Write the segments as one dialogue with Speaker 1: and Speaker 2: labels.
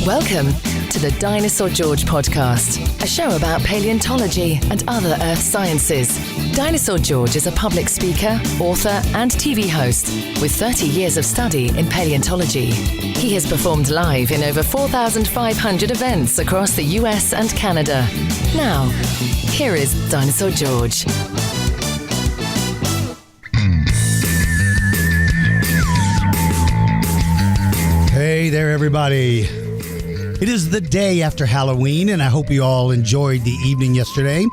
Speaker 1: Welcome to the Dinosaur George podcast, a show about paleontology and other earth sciences. Dinosaur George is a public speaker, author, and TV host with 30 years of study in paleontology. He has performed live in over 4,500 events across the US and Canada. Now, here is Dinosaur George.
Speaker 2: Hey there, everybody. It is the day after Halloween, and I hope you all enjoyed the evening yesterday.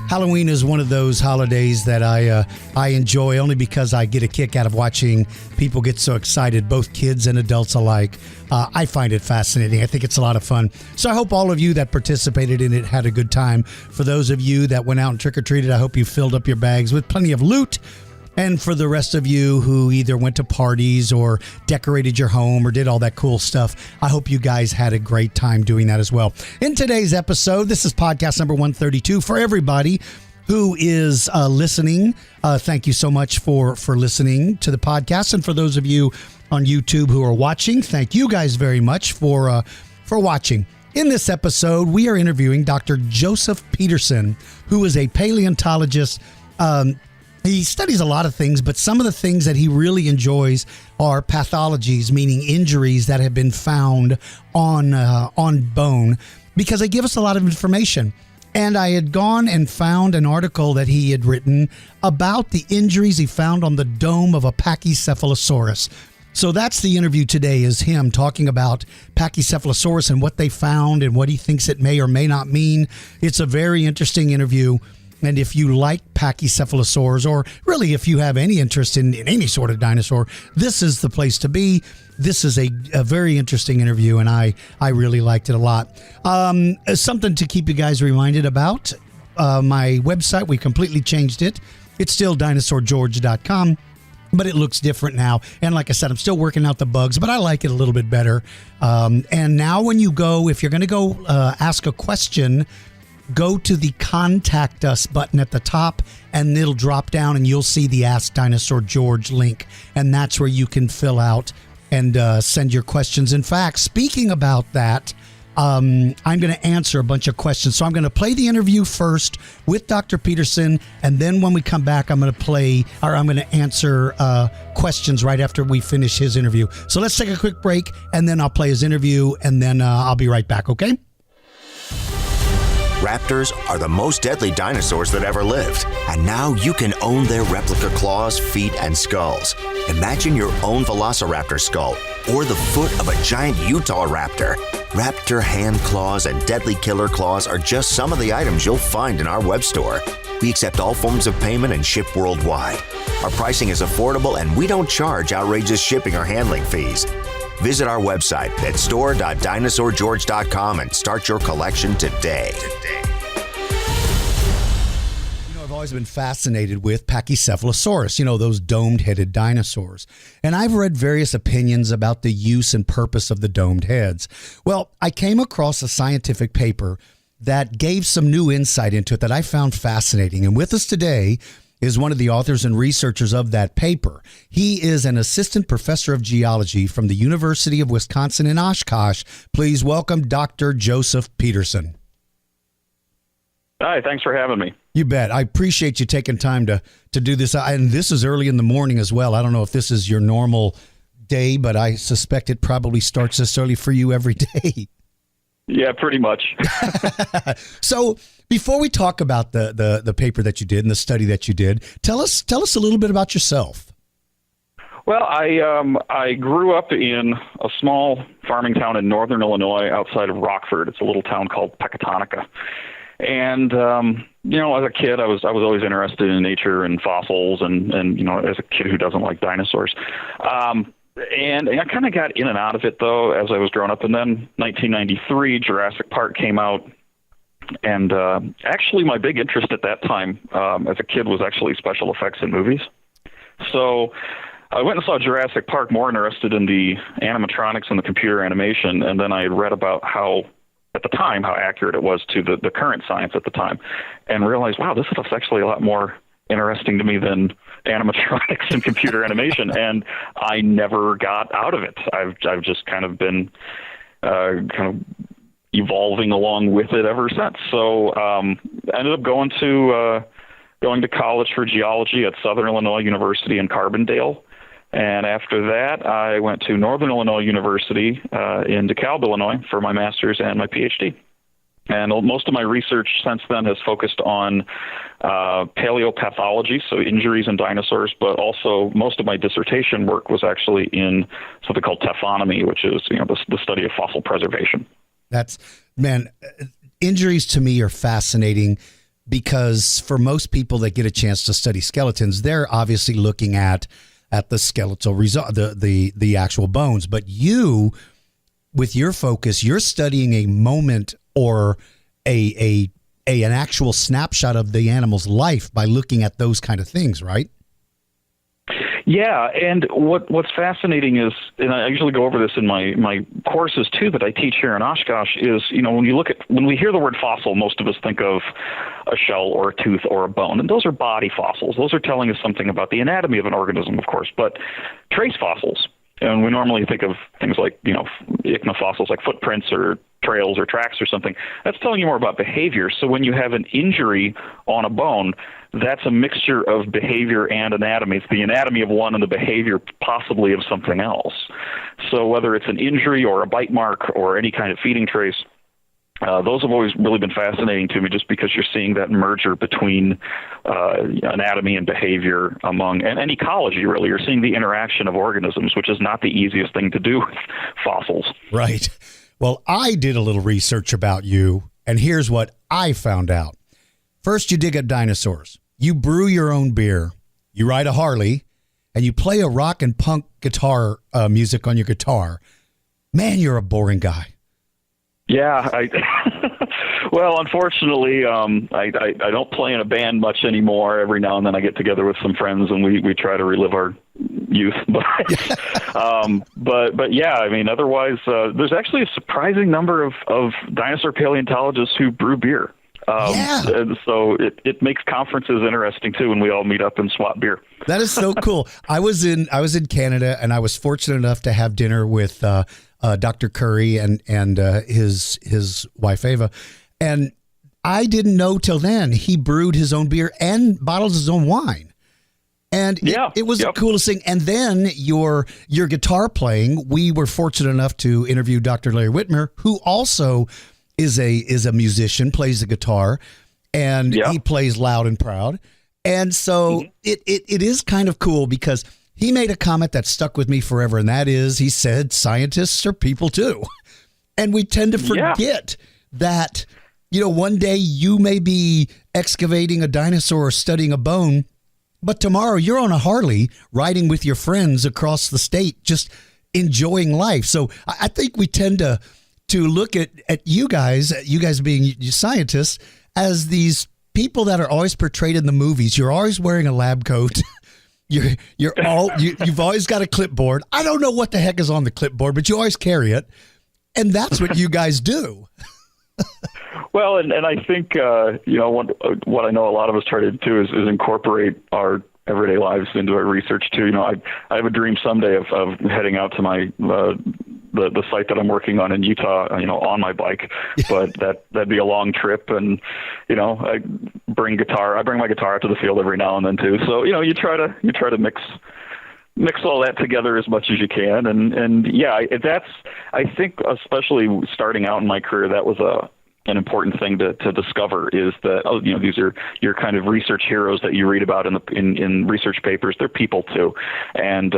Speaker 2: Halloween is one of those holidays that I enjoy only because I get a kick out of watching people get so excited, both kids and adults alike. I find it fascinating. I think it's a lot of fun. So I hope all of you that participated in it had a good time. For those of you that went out and trick-or-treated, I hope you filled up your bags with plenty of loot. And for the rest of you who either went to parties or decorated your home or did all that cool stuff, I hope you guys had a great time doing that as well. In today's episode, this is podcast number 132. For everybody who is listening, thank you so much for listening to the podcast. And for those of you on YouTube who are watching, thank you guys very much for watching. In this episode, we are interviewing Dr. Joseph Peterson, who is a paleontologist. He studies a lot of things, but some of the things that he really enjoys are pathologies, meaning injuries that have been found on bone, because they give us a lot of information. And I had gone and found an article that he had written about the injuries he found on the dome of a Pachycephalosaurus. So that's the interview today, is him talking about Pachycephalosaurus and what they found and what he thinks it may or may not mean. It's a very interesting interview. And if you like Pachycephalosaurs, or really if you have any interest in any sort of dinosaur, this is the place to be. This is a very interesting interview, and I really liked it a lot. Something to keep you guys reminded about, my website, we completely changed it. It's still dinosaurgeorge.com, but it looks different now. And like I said, I'm still working out the bugs, but I like it a little bit better. And now when you go, if you're going to go ask a question, go to the Contact Us button at the top, and it'll drop down, and you'll see the Ask Dinosaur George link. And that's where you can fill out and send your questions. In fact, speaking about that, I'm going to answer a bunch of questions. So I'm going to play the interview first with Dr. Peterson, and then when we come back, I'm going to answer questions right after we finish his interview. So let's take a quick break, and then I'll play his interview, and then I'll be right back, okay?
Speaker 3: Raptors are the most deadly dinosaurs that ever lived, and now you can own their replica claws, feet, and skulls. Imagine your own Velociraptor skull, or the foot of a giant Utah raptor. Raptor hand claws and deadly killer claws are just some of the items you'll find in our web store. We accept all forms of payment and ship worldwide. Our pricing is affordable, and we don't charge outrageous shipping or handling fees. Visit our website at store.dinosaurgeorge.com and start your collection today.
Speaker 2: I've always been fascinated with Pachycephalosaurus, those domed-headed dinosaurs. And I've read various opinions about the use and purpose of the domed heads. Well, I came across a scientific paper that gave some new insight into it that I found fascinating. And with us today is one of the authors and researchers of that paper. He is an assistant professor of geology from the University of Wisconsin in Oshkosh. Please welcome Dr. Joseph Peterson.
Speaker 4: Hi, thanks for having me.
Speaker 2: You bet. I appreciate you taking time to do this. And this is early in the morning as well. I don't know if this is your normal day, but I suspect it probably starts this early for you every day.
Speaker 4: Yeah, pretty much.
Speaker 2: So before we talk about the paper that you did and the study that you did, tell us a little bit about yourself.
Speaker 4: Well, I grew up in a small farming town in northern Illinois outside of Rockford. It's a little town called Pecatonica. And, as a kid, I was always interested in nature and fossils and as a kid who doesn't like dinosaurs. And I kind of got in and out of it, though, as I was growing up. And then 1993, Jurassic Park came out. And actually, my big interest at that time as a kid was actually special effects in movies. So I went and saw Jurassic Park, more interested in the animatronics and the computer animation. And then I had read about how accurate it was to the current science at the time, and realized, wow, this stuff's actually a lot more interesting to me than animatronics and computer animation. And I never got out of it. I've just kind of been kind of evolving along with it ever since. So I ended up going to college for geology at Southern Illinois University in Carbondale. And after that, I went to Northern Illinois University in DeKalb, Illinois for my master's and my PhD. And most of my research since then has focused on paleopathology, so injuries in dinosaurs, but also most of my dissertation work was actually in something called taphonomy, which is the study of fossil preservation.
Speaker 2: Injuries to me are fascinating because for most people that get a chance to study skeletons, they're obviously looking at the skeletal result, the actual bones. But you, with your focus, you're studying a moment or an actual snapshot of the animal's life by looking at those kind of things, right?
Speaker 4: Yeah, and what's fascinating is, and I usually go over this in my courses too that I teach here in Oshkosh, is when we hear the word fossil, most of us think of a shell or a tooth or a bone, and those are body fossils. Those are telling us something about the anatomy of an organism, of course, but trace fossils. And we normally think of things like, ichnofossils like footprints or trails or tracks or something. That's telling you more about behavior. So when you have an injury on a bone, that's a mixture of behavior and anatomy. It's the anatomy of one and the behavior possibly of something else. So whether it's an injury or a bite mark or any kind of feeding trace, those have always really been fascinating to me just because you're seeing that merger between anatomy and behavior and ecology, really. You're seeing the interaction of organisms, which is not the easiest thing to do with fossils.
Speaker 2: Right. Well, I did a little research about you, and here's what I found out. First, you dig up dinosaurs. You brew your own beer. You ride a Harley, and you play a rock and punk guitar music on your guitar. Man, you're a boring guy.
Speaker 4: Yeah, well, unfortunately, I don't play in a band much anymore. Every now and then I get together with some friends and we try to relive our youth. But yeah, I mean, otherwise, there's actually a surprising number of dinosaur paleontologists who brew beer. And so it makes conferences interesting too when we all meet up and swap beer.
Speaker 2: That is so cool. I was in Canada, and I was fortunate enough to have dinner with Dr. Curry and his wife Ava, and I didn't know till then he brewed his own beer and bottles his own wine. And it was the coolest thing. And then your guitar playing, we were fortunate enough to interview Dr. Larry Whitmer, who also is a musician, plays the guitar, and he plays loud and proud. And so it is kind of cool because he made a comment that stuck with me forever, and that is, he said, scientists are people too. And we tend to forget that, one day you may be excavating a dinosaur or studying a bone, but tomorrow you're on a Harley riding with your friends across the state, just enjoying life. So I think we tend to look at you guys being scientists, as these people that are always portrayed in the movies. You're always wearing a lab coat. You've always got a clipboard. I don't know what the heck is on the clipboard, but you always carry it. And that's what you guys do.
Speaker 4: Well, and I think, what I know a lot of us try to do is incorporate our everyday lives into our research too. I have a dream someday of heading out to my, the site that I'm working on in Utah, on my bike, but that'd be a long trip. And, I bring my guitar out to the field every now and then too. So, you try to mix all that together as much as you can. And I think especially starting out in my career, that was an important thing to discover, is that, these are your kind of research heroes that you read about in research papers. They're people too. And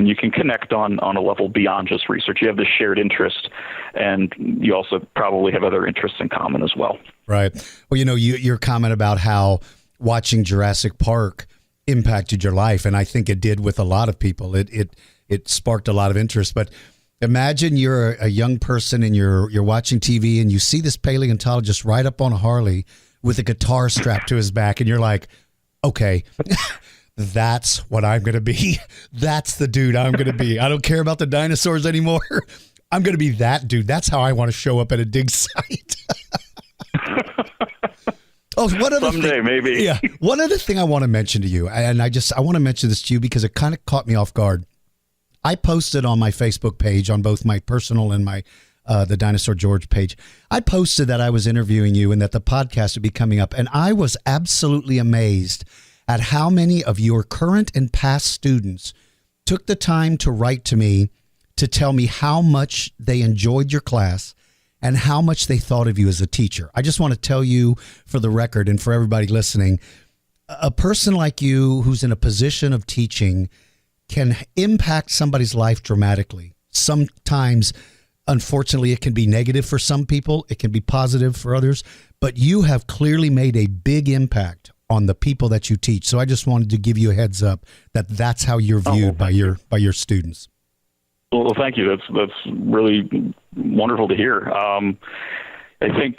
Speaker 4: you can connect on a level beyond just research. You have this shared interest, and you also probably have other interests in common as well. Right.
Speaker 2: Well, your comment about how watching Jurassic Park impacted your life, and I think it did with a lot of people. It sparked a lot of interest. But imagine you're a young person and you're watching TV and you see this paleontologist ride up on a Harley with a guitar strapped to his back, and you're like, okay, that's what I'm going to be. That's the dude I'm going to be. I don't care about the dinosaurs anymore. I'm going to be that dude. That's how I want to show up at a dig site.
Speaker 4: Someday, maybe.
Speaker 2: Yeah. One other thing I want to mention to you, and I want to mention this to you because it kind of caught me off guard. I posted on my Facebook page, on both my personal and my the Dinosaur George page. I posted that I was interviewing you and that the podcast would be coming up, and I was absolutely amazed at how many of your current and past students took the time to write to me to tell me how much they enjoyed your class and how much they thought of you as a teacher. I just want to tell you, for the record and for everybody listening, a person like you who's in a position of teaching can impact somebody's life dramatically. Sometimes, unfortunately, it can be negative for some people. It can be positive for others. But you have clearly made a big impact on the people that you teach. So I just wanted to give you a heads up that that's how you're viewed by your students.
Speaker 4: Well, thank you. That's really wonderful to hear. I think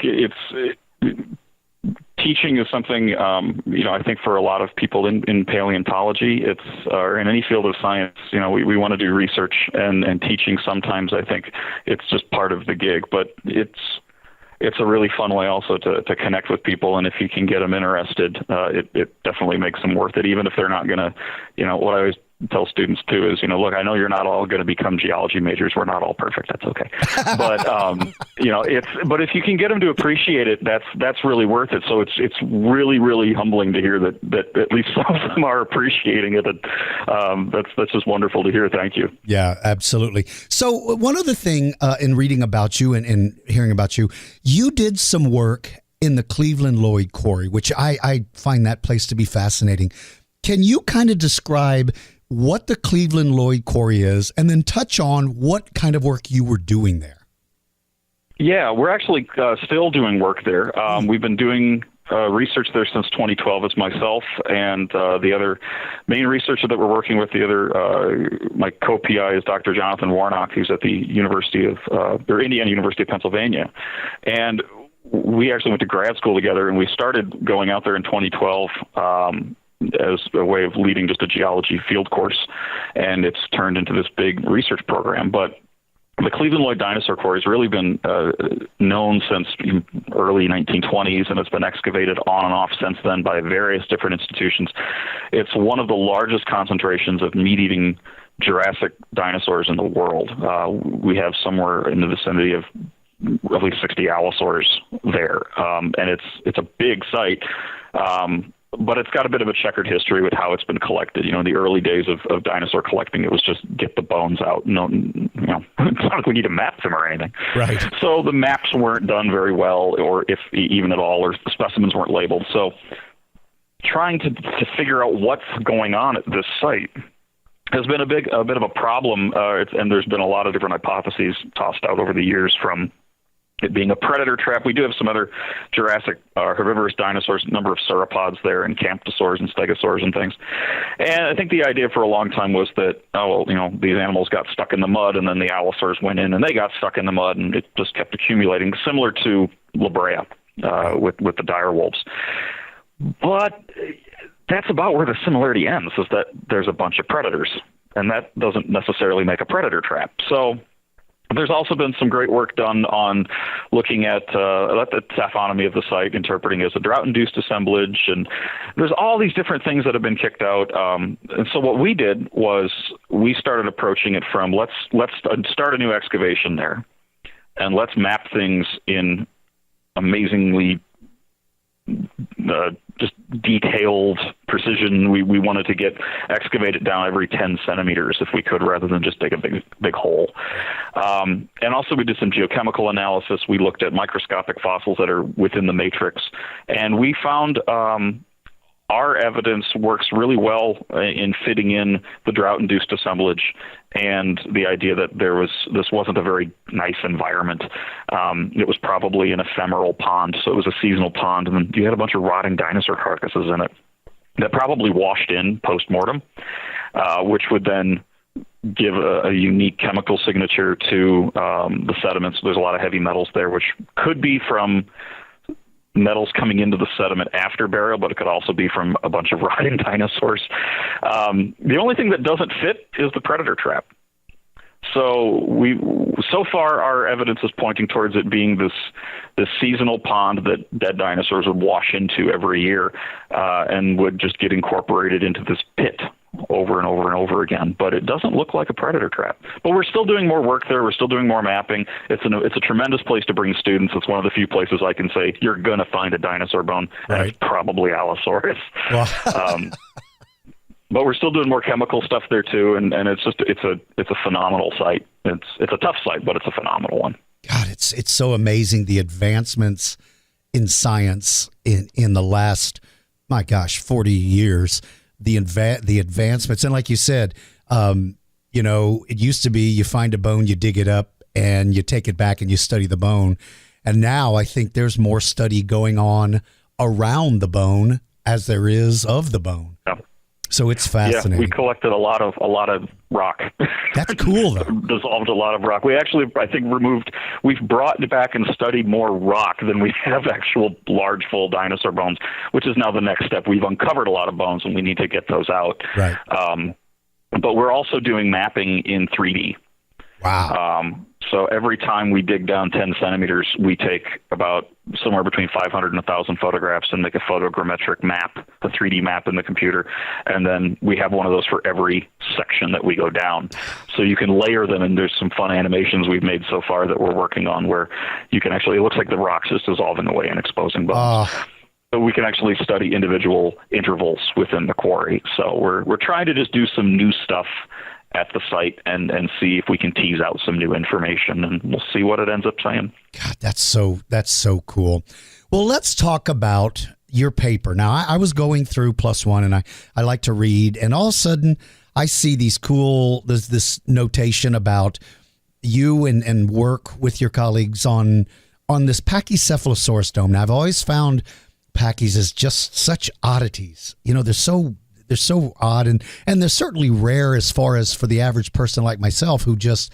Speaker 4: teaching is something, I think for a lot of people in paleontology, or in any field of science, we want to do research and teaching sometimes, I think it's just part of the gig, but it's a really fun way also to connect with people. And if you can get them interested, it definitely makes them worth it, even if they're not going to, what I always tell students too is, look, I know you're not all going to become geology majors. We're not all perfect. That's okay. But, but if you can get them to appreciate it, that's really worth it. So it's really, really humbling to hear that at least some of them are appreciating it. And, that's just wonderful to hear. Thank you.
Speaker 2: Yeah, absolutely. So one other thing in reading about you and hearing about you, you did some work in the Cleveland Lloyd Quarry, which I find that place to be fascinating. Can you kind of describe what the Cleveland Lloyd Quarry is, and then touch on what kind of work you were doing there?
Speaker 4: Yeah, we're actually still doing work there. We've been doing research there since 2012. It's myself and the other main researcher that we're working with. The other, my co-PI is Dr. Jonathan Warnock, who's at the Indiana University of Pennsylvania. And we actually went to grad school together, and we started going out there in 2012 as a way of leading just a geology field course, and it's turned into this big research program. But the Cleveland Lloyd Dinosaur Quarry has really been known since early 1920s, and it's been excavated on and off since then by various different institutions. It's one of the largest concentrations of meat-eating Jurassic dinosaurs in the world. We have somewhere in the vicinity of roughly 60 allosaurs there, and it's a big site. But it's got a bit of a checkered history with how it's been collected. In the early days of dinosaur collecting, it was just get the bones out. No, it's not like we need to map them or anything.
Speaker 2: Right.
Speaker 4: So the maps weren't done very well, or if even at all, or the specimens weren't labeled. So trying to figure out what's going on at this site has been a bit of a problem, and there's been a lot of different hypotheses tossed out over the years, from it being a predator trap. We do have some other Jurassic herbivorous dinosaurs, a number of sauropods there, and camptosaurs and stegosaurs and things. And I think the idea for a long time was that, these animals got stuck in the mud, and then the allosaurs went in and they got stuck in the mud, and it just kept accumulating, similar to La Brea with the dire wolves. But that's about where the similarity ends, is that there's a bunch of predators, and that doesn't necessarily make a predator trap. So there's also been some great work done on looking at the taphonomy of the site, interpreting it as a drought-induced assemblage, and there's all these different things that have been kicked out. And so what we did was we started approaching it from let's start a new excavation there, and let's map things in amazingly just detailed precision. We wanted to get excavated down every 10 centimeters if we could, rather than just dig a big hole. And also we did some geochemical analysis. We looked at microscopic fossils that are within the matrix, and we found our evidence works really well in fitting in the drought-induced assemblage and the idea that this wasn't a very nice environment. It was probably an ephemeral pond, so it was a seasonal pond, and then you had a bunch of rotting dinosaur carcasses in it that probably washed in post-mortem, which would then give a unique chemical signature to the sediments. There's a lot of heavy metals there, which could be from metals coming into the sediment after burial, but it could also be from a bunch of rotting dinosaurs. The only thing that doesn't fit is the predator trap. So far our evidence is pointing towards it being this seasonal pond that dead dinosaurs would wash into every year, and would just get incorporated into this pit over and over and over again, but it doesn't look like a predator trap. But we're still doing more work there. We're still doing more mapping. It's a tremendous place to bring students. It's one of the few places I can say you're going to find a dinosaur bone, and it's probably Allosaurus. Well. But we're still doing more chemical stuff there too, and it's a phenomenal site. It's a tough site, but it's a phenomenal one.
Speaker 2: God, it's so amazing, the advancements in science in the last, my gosh, 40 years. The advancements, and like you said, it used to be you find a bone, you dig it up, and you take it back and you study the bone. And now I think there's more study going on around the bone as there is of the bone. Yeah. So it's fascinating.
Speaker 4: Yeah, we collected a lot of rock.
Speaker 2: That's cool, though.
Speaker 4: Dissolved a lot of rock. We actually, I think, we've brought back and studied more rock than we have actual large, full dinosaur bones, which is now the next step. We've uncovered a lot of bones, and we need to get those out.
Speaker 2: Right.
Speaker 4: But we're also doing mapping in 3D.
Speaker 2: Wow.
Speaker 4: So every time we dig down 10 centimeters, we take about somewhere between 500 and 1,000 photographs and make a photogrammetric map, a 3D map in the computer. And then we have one of those for every section that we go down. So you can layer them, and there's some fun animations we've made so far that we're working on where you can actually, it looks like the rock's just dissolving away and exposing bones. So we can actually study individual intervals within the quarry. So we're trying to just do some new stuff at the site and see if we can tease out some new information, and we'll see what it ends up saying.
Speaker 2: God, that's so cool. Well, let's talk about your paper. Now, I was going through Plus One, and I like to read, and all of a sudden I see there's this notation about you and work with your colleagues on this Pachycephalosaurus dome. Now, I've always found Pachy's as just such oddities. They're so odd, and they're certainly rare as far as for the average person like myself who just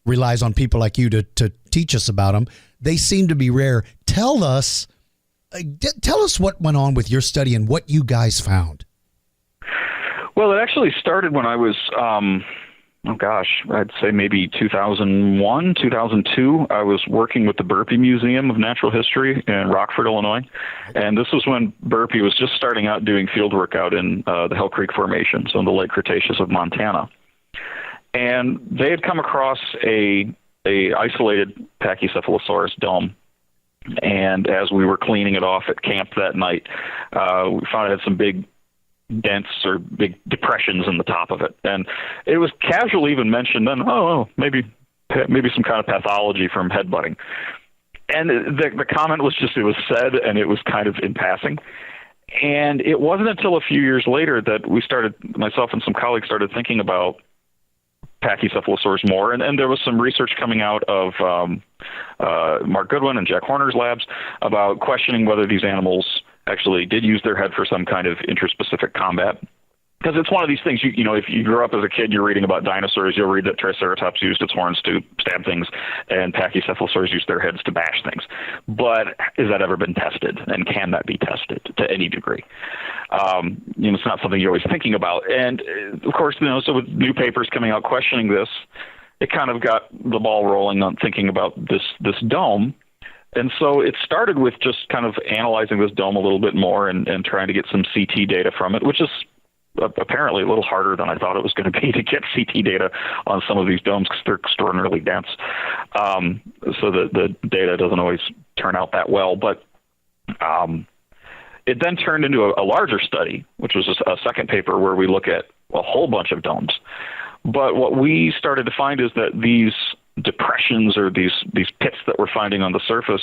Speaker 2: relies on people like you to teach us about them. They seem to be rare. Tell us what went on with your study and what you guys found.
Speaker 4: Well, it actually started when I was, I'd say maybe 2001, 2002. I was working with the Burpee Museum of Natural History in Rockford, Illinois. And this was when Burpee was just starting out doing field work out in the Hell Creek Formation, so in the late Cretaceous of Montana. And they had come across a isolated Pachycephalosaurus dome. And as we were cleaning it off at camp that night, we found it had some big dents or big depressions in the top of it. And it was casually even mentioned then, maybe some kind of pathology from headbutting. And the comment was just, it was said, and it was kind of in passing. And it wasn't until a few years later that myself and some colleagues started thinking about Pachycephalosaurus more. And there was some research coming out of Mark Goodwin and Jack Horner's labs about questioning whether these animals actually did use their head for some kind of interspecific combat. Because it's one of these things, if you grew up as a kid, you're reading about dinosaurs, you'll read that Triceratops used its horns to stab things, and Pachycephalosaurs used their heads to bash things. But has that ever been tested, and can that be tested to any degree? It's not something you're always thinking about. And, of course, so with new papers coming out questioning this, it kind of got the ball rolling on thinking about this dome. And so it started with just kind of analyzing this dome a little bit more and trying to get some CT data from it, which is apparently a little harder than I thought it was going to be to get CT data on some of these domes because they're extraordinarily dense. So the data doesn't always turn out that well. But it then turned into a larger study, which was a second paper where we look at a whole bunch of domes. But what we started to find is that these depressions or these pits that we're finding on the surface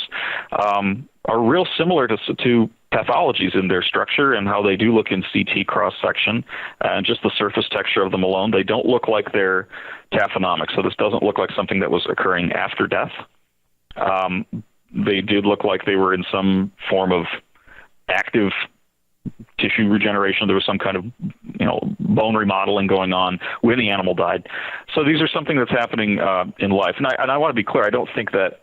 Speaker 4: are real similar to pathologies in their structure and how they do look in CT cross-section and just the surface texture of them alone. They don't look like they're taphonomic, so this doesn't look like something that was occurring after death. They did look like they were in some form of active tissue regeneration. There was some kind of, bone remodeling going on when the animal died. So these are something that's happening in life. And I want to be clear, I don't think that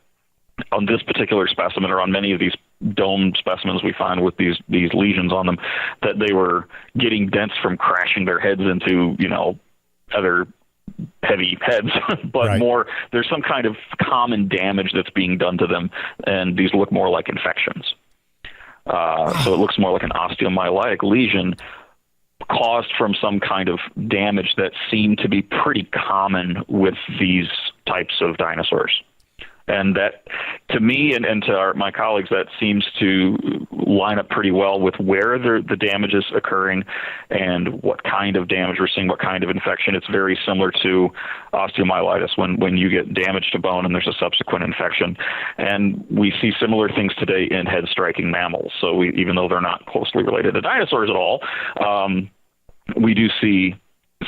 Speaker 4: on this particular specimen or on many of these dome specimens we find with these lesions on them, that they were getting dents from crashing their heads into, other heavy heads, but right. More, there's some kind of common damage that's being done to them, and these look more like infections. So it looks more like an osteomyelitic lesion. caused from some kind of damage that seemed to be pretty common with these types of dinosaurs. And that, to me and to my colleagues, that seems to line up pretty well with where the damage is occurring and what kind of damage we're seeing, what kind of infection. It's very similar to osteomyelitis when you get damage to bone and there's a subsequent infection. And we see similar things today in head-striking mammals. So even though they're not closely related to dinosaurs at all, we do see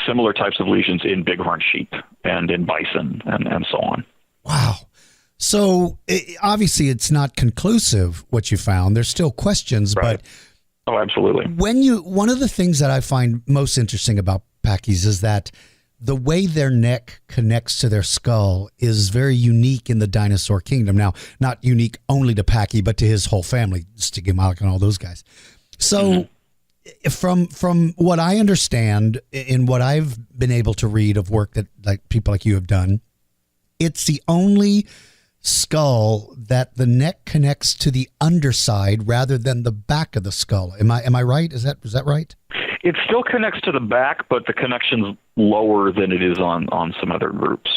Speaker 4: similar types of lesions in bighorn sheep and in bison and so on.
Speaker 2: Wow. So obviously it's not conclusive what you found. There's still questions,
Speaker 4: right.
Speaker 2: But
Speaker 4: absolutely.
Speaker 2: One of the things that I find most interesting about Pachy's is that the way their neck connects to their skull is very unique in the dinosaur kingdom. Now, not unique only to Pachy, but to his whole family, Stygimoloch and all those guys. So from what I understand and what I've been able to read of work that like people like you have done, it's the only skull that the neck connects to the underside rather than the back of the skull. Am I right? Is that right?
Speaker 4: It still connects to the back, but the connection's lower than it is on some other groups.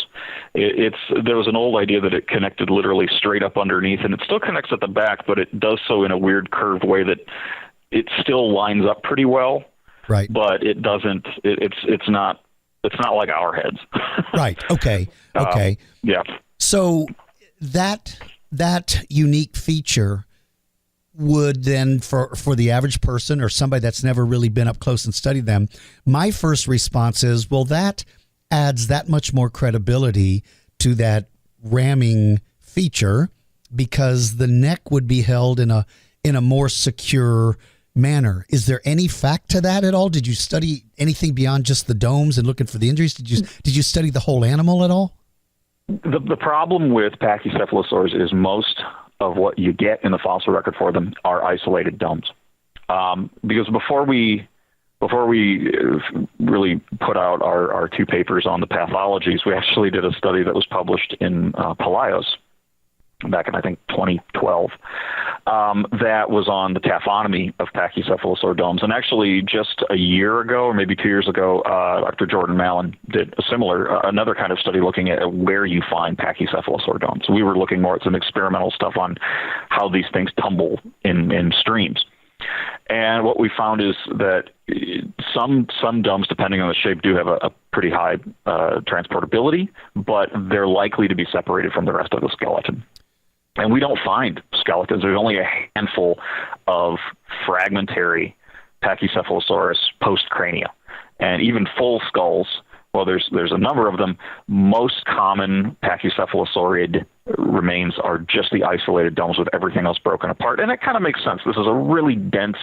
Speaker 4: There was an old idea that it connected literally straight up underneath, and it still connects at the back, but it does so in a weird curved way that it still lines up pretty well.
Speaker 2: Right.
Speaker 4: But it doesn't. It's not like our heads.
Speaker 2: Right. Okay. Okay.
Speaker 4: Yeah.
Speaker 2: So that unique feature would then, for the average person or somebody that's never really been up close and studied them, my first response is, well, that adds that much more credibility to that ramming feature because the neck would be held in a more secure manner. Is there any fact to that at all? Did you study anything beyond just the domes and looking for the injuries? Did you study the whole animal at all?
Speaker 4: The problem with Pachycephalosaurus is most of what you get in the fossil record for them are isolated domes. Because before we really put out our two papers on the pathologies, we actually did a study that was published in Paleos back in, I think, 2012, that was on the taphonomy of Pachycephalosaur domes. And actually just a year ago, or maybe 2 years ago, Dr. Jordan Mallon did another kind of study looking at where you find Pachycephalosaur domes. We were looking more at some experimental stuff on how these things tumble in streams. And what we found is that some domes, depending on the shape, do have a pretty high transportability, but they're likely to be separated from the rest of the skeleton. And we don't find skeletons. There's only a handful of fragmentary Pachycephalosaurus post-crania. And even full skulls, well, there's a number of them. Most common Pachycephalosaurid remains are just the isolated domes with everything else broken apart. And it kind of makes sense. This is a really dense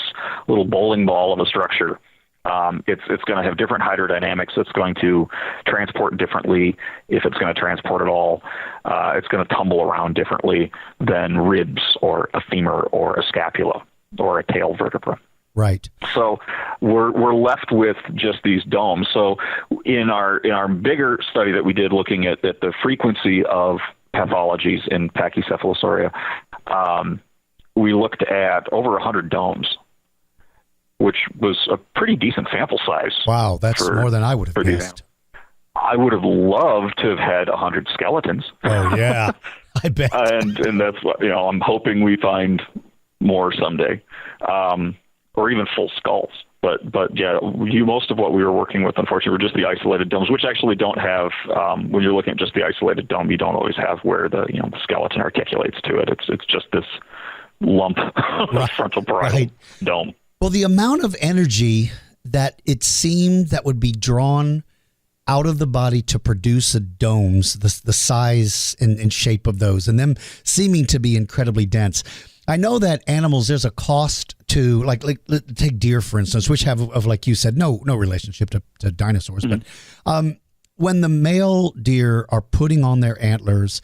Speaker 4: little bowling ball of a structure. It's going to have different hydrodynamics. It's going to transport differently. If it's going to transport at all, it's going to tumble around differently than ribs or a femur or a scapula or a tail vertebra.
Speaker 2: Right.
Speaker 4: So we're left with just these domes. So in our bigger study that we did looking at the frequency of pathologies in Pachycephalosauria, we looked at over 100 domes, which was a pretty decent sample size. Wow,
Speaker 2: that's more than I would have guessed.
Speaker 4: I would have loved to have had 100 skeletons.
Speaker 2: Oh, yeah, I bet.
Speaker 4: and that's what, I'm hoping we find more someday, or even full skulls. But yeah, most of what we were working with, unfortunately, were just the isolated domes, which actually don't have, when you're looking at just the isolated dome, you don't always have where the skeleton articulates to it. It's just this lump of frontal parietal dome.
Speaker 2: Well, the amount of energy that it seemed that would be drawn out of the body to produce the domes, the size and shape of those, and them seeming to be incredibly dense. I know that animals, there's a cost to, like take deer, for instance, which have, like you said, no relationship to dinosaurs. Mm-hmm. But when the male deer are putting on their antlers,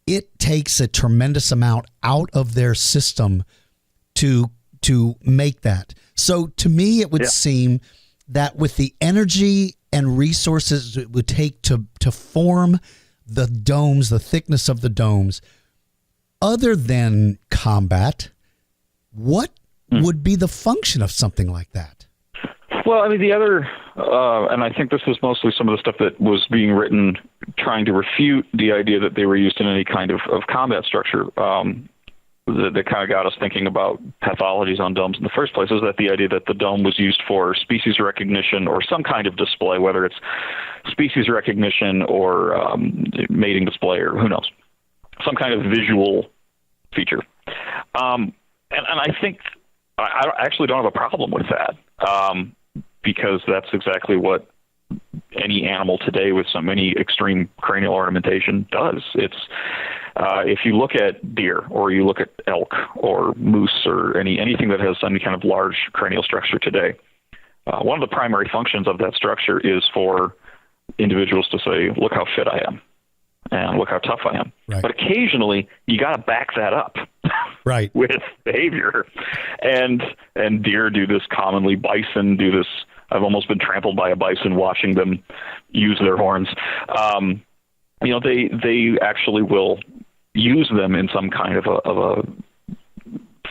Speaker 2: it takes a tremendous amount out of their system to make that. So to me, it would seem that with the energy and resources it would take to form the domes, the thickness of the domes, other than combat, what would be the function of something like that?
Speaker 4: Well, I mean, the other, and I think this was mostly some of the stuff that was being written trying to refute the idea that they were used in any kind of combat structure, that kind of got us thinking about pathologies on domes in the first place, is that the idea that the dome was used for species recognition or some kind of display, whether it's species recognition or mating display or who knows, some kind of visual feature. And I think I actually don't have a problem with that, because that's exactly what any animal today with so many extreme cranial ornamentation does. It's if you look at deer or you look at elk or moose or anything that has any kind of large cranial structure today, one of the primary functions of that structure is for individuals to say, look how fit I am and look how tough I am.
Speaker 2: Right.
Speaker 4: But occasionally you got to back that up
Speaker 2: right.
Speaker 4: with behavior. And deer do this commonly. Bison do this. I've almost been trampled by a bison watching them use their horns. They actually will use them in some kind of a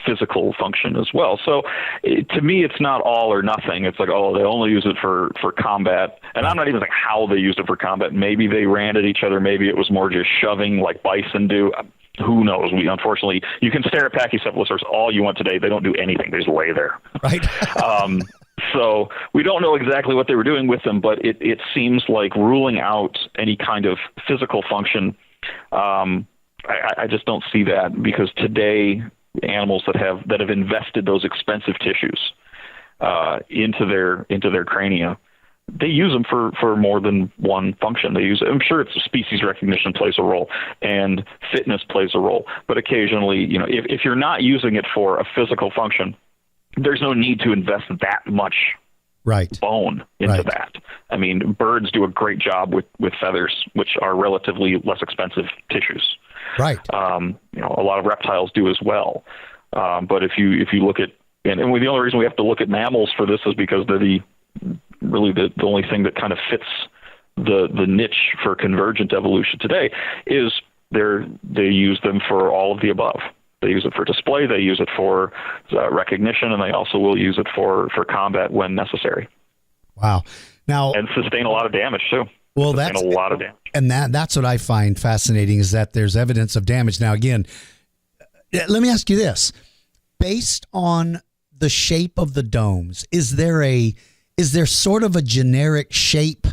Speaker 4: physical function as well. So to me, it's not all or nothing. It's like, oh, they only use it for combat. And I'm not even like how they used it for combat. Maybe they ran at each other. Maybe it was more just shoving like bison do. Who knows? Unfortunately, you can stare at Pachycephalosaurus all you want today. They don't do anything. They just lay there.
Speaker 2: Right.
Speaker 4: So we don't know exactly what they were doing with them, but it seems like ruling out any kind of physical function. I just don't see that, because today animals that have invested those expensive tissues into their crania, they use them for more than one function. I'm sure it's species recognition plays a role and fitness plays a role, but occasionally, if you're not using it for a physical function, there's no need to invest that much bone into that. I mean, birds do a great job with feathers, which are relatively less expensive tissues. Right. A lot of reptiles do as well. But if you look at, and the only reason we have to look at mammals for this is because they're the only thing that kind of fits the niche for convergent evolution today is they use them for all of the above. They use it for display, they use it for recognition, and they also will use it for combat when necessary.
Speaker 2: Wow. Now,
Speaker 4: and sustain a lot of damage too.
Speaker 2: Well, that's a lot of damage. And that's what I find fascinating, is that there's evidence of damage. Now, again, let me ask you this. Based on the shape of the domes, is there sort of a generic shape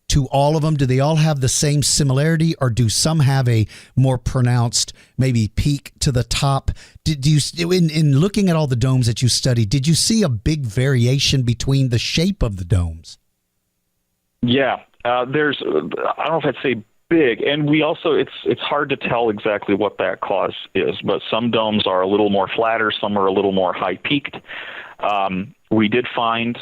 Speaker 2: to all of them? Do they all have the same similarity, or do some have a more pronounced maybe peak to the top? Did you, in looking at all the domes that you studied, did you see a big variation between the shape of the domes?
Speaker 4: Yeah, I don't know if I'd say big, and we also it's hard to tell exactly what that cause is. But some domes are a little more flatter, some are a little more high peaked. We did find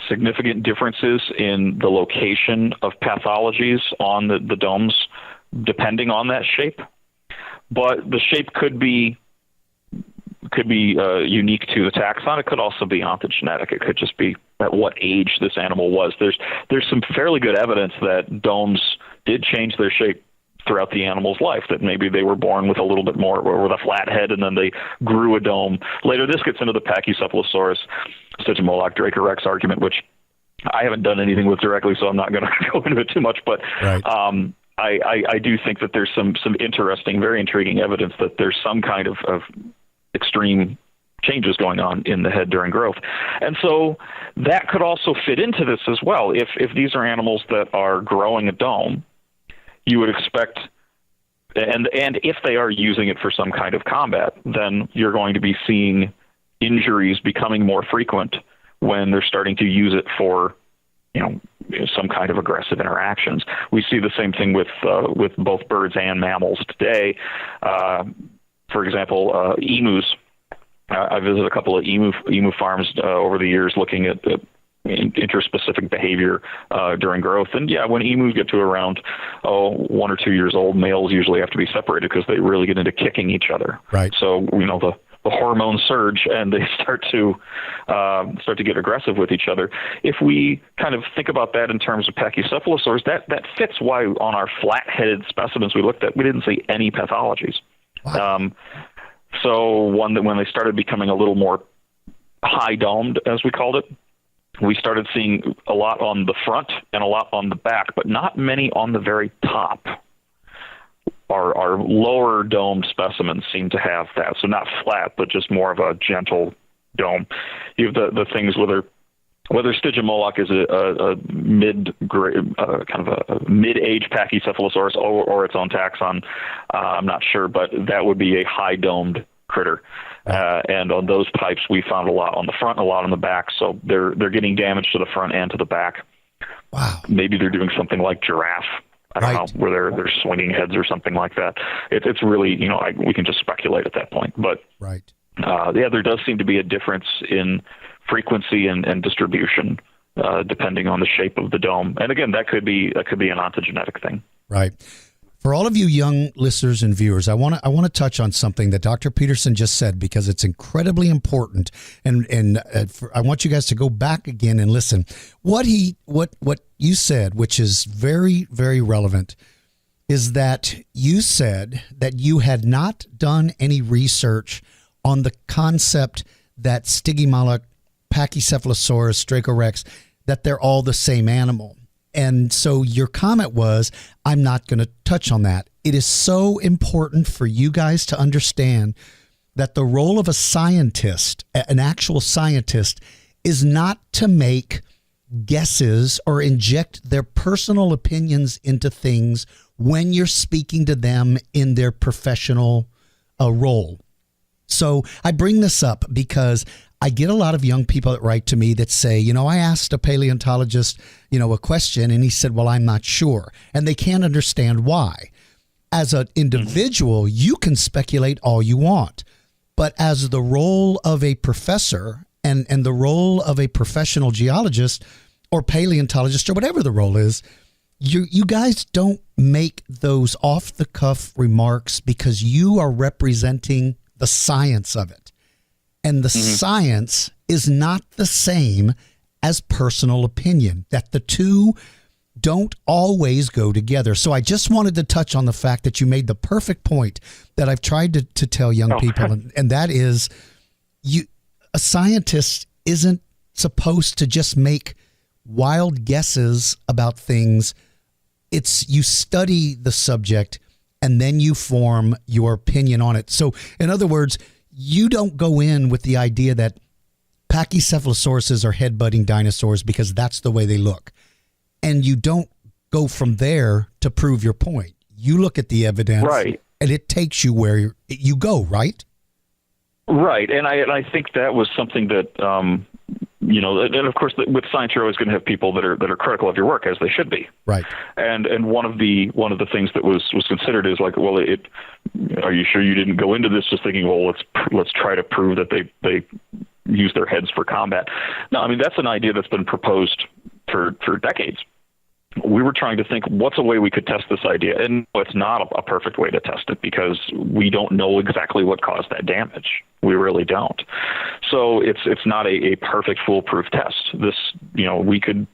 Speaker 4: significant differences in the location of pathologies on the domes depending on that shape, but the shape could be unique to the taxon. It could also be ontogenetic. It could just be at what age this animal was. There's some fairly good evidence that domes did change their shape throughout the animal's life, that maybe they were born with a little bit more, or with a flat head, and then they grew a dome. Later, this gets into the Pachycephalosaurus, Stygimoloch, Dracorex argument, which I haven't done anything with directly, so I'm not going to go into it too much. But I do think that there's some interesting, very intriguing evidence that there's some kind of extreme changes going on in the head during growth. And so that could also fit into this as well. If these are animals that are growing a dome, you would expect, and if they are using it for some kind of combat, then you're going to be seeing injuries becoming more frequent when they're starting to use it for, some kind of aggressive interactions. We see the same thing with both birds and mammals today. For example, emus. I visited a couple of emu farms over the years looking at interspecific behavior during growth. And when emus get to around 1 or 2 years old, males usually have to be separated because they really get into kicking each other. Right. So the hormone surge, and they start to get aggressive with each other. If we kind of think about that in terms of Pachycephalosaurus, that fits why on our flat-headed specimens we looked at, we didn't see any pathologies. Wow. So when they started becoming a little more high-domed, as we called it, we started seeing a lot on the front and a lot on the back, but not many on the very top. Our lower domed specimens seem to have that. So not flat, but just more of a gentle dome. You have the things whether Stygimoloch is a kind of a mid-age Pachycephalosaurus or its own taxon, I'm not sure, but that would be a high-domed critter. And on those types, we found a lot on the front and a lot on the back. So they're getting damage to the front and to the back.
Speaker 2: Wow.
Speaker 4: Maybe they're doing something like giraffe. I don't know, where they're swinging heads or something like that. It's really, we can just speculate at that point. But there does seem to be a difference in frequency and distribution depending on the shape of the dome. And again, that could be an ontogenetic thing. Right.
Speaker 2: For all of you young listeners and viewers, I want to touch on something that Dr. Peterson just said because it's incredibly important, and I want you guys to go back again and listen. What you said, which is very, very relevant, is that you said that you had not done any research on the concept that Stygimoloch, Pachycephalosaurus, Dracorex, that they're all the same animal. And so your comment was, I'm not going to touch on that. It is so important for you guys to understand that the role of a scientist, an actual scientist, is not to make guesses or inject their personal opinions into things when you're speaking to them in their professional role. So I bring this up because I get a lot of young people that write to me that say, I asked a paleontologist, a question, and he said, well, I'm not sure. And they can't understand why. As an individual, you can speculate all you want. But as the role of a professor and the role of a professional geologist or paleontologist or whatever the role is, you guys don't make those off-the-cuff remarks because you are representing the science of it. And the science is not the same as personal opinion, that the two don't always go together. So I just wanted to touch on the fact that you made the perfect point that I've tried to tell young people, and that is a scientist isn't supposed to just make wild guesses about things. It's you study the subject and then you form your opinion on it. So in other words, you don't go in with the idea that Pachycephalosauruses are head-butting dinosaurs because that's the way they look. And you don't go from there to prove your point. You look at the evidence, and it takes you where you go, right?
Speaker 4: Right, and I think that was something that, and of course, with science, you're always going to have people that are critical of your work, as they should be.
Speaker 2: Right.
Speaker 4: And one of the things that was considered is like, well, are you sure you didn't go into this just thinking, well, let's try to prove that they use their heads for combat? No, I mean that's an idea that's been proposed for decades. We were trying to think, what's a way we could test this idea? And it's not a perfect way to test it because we don't know exactly what caused that damage. We really don't. So it's not a perfect foolproof test. This, we could.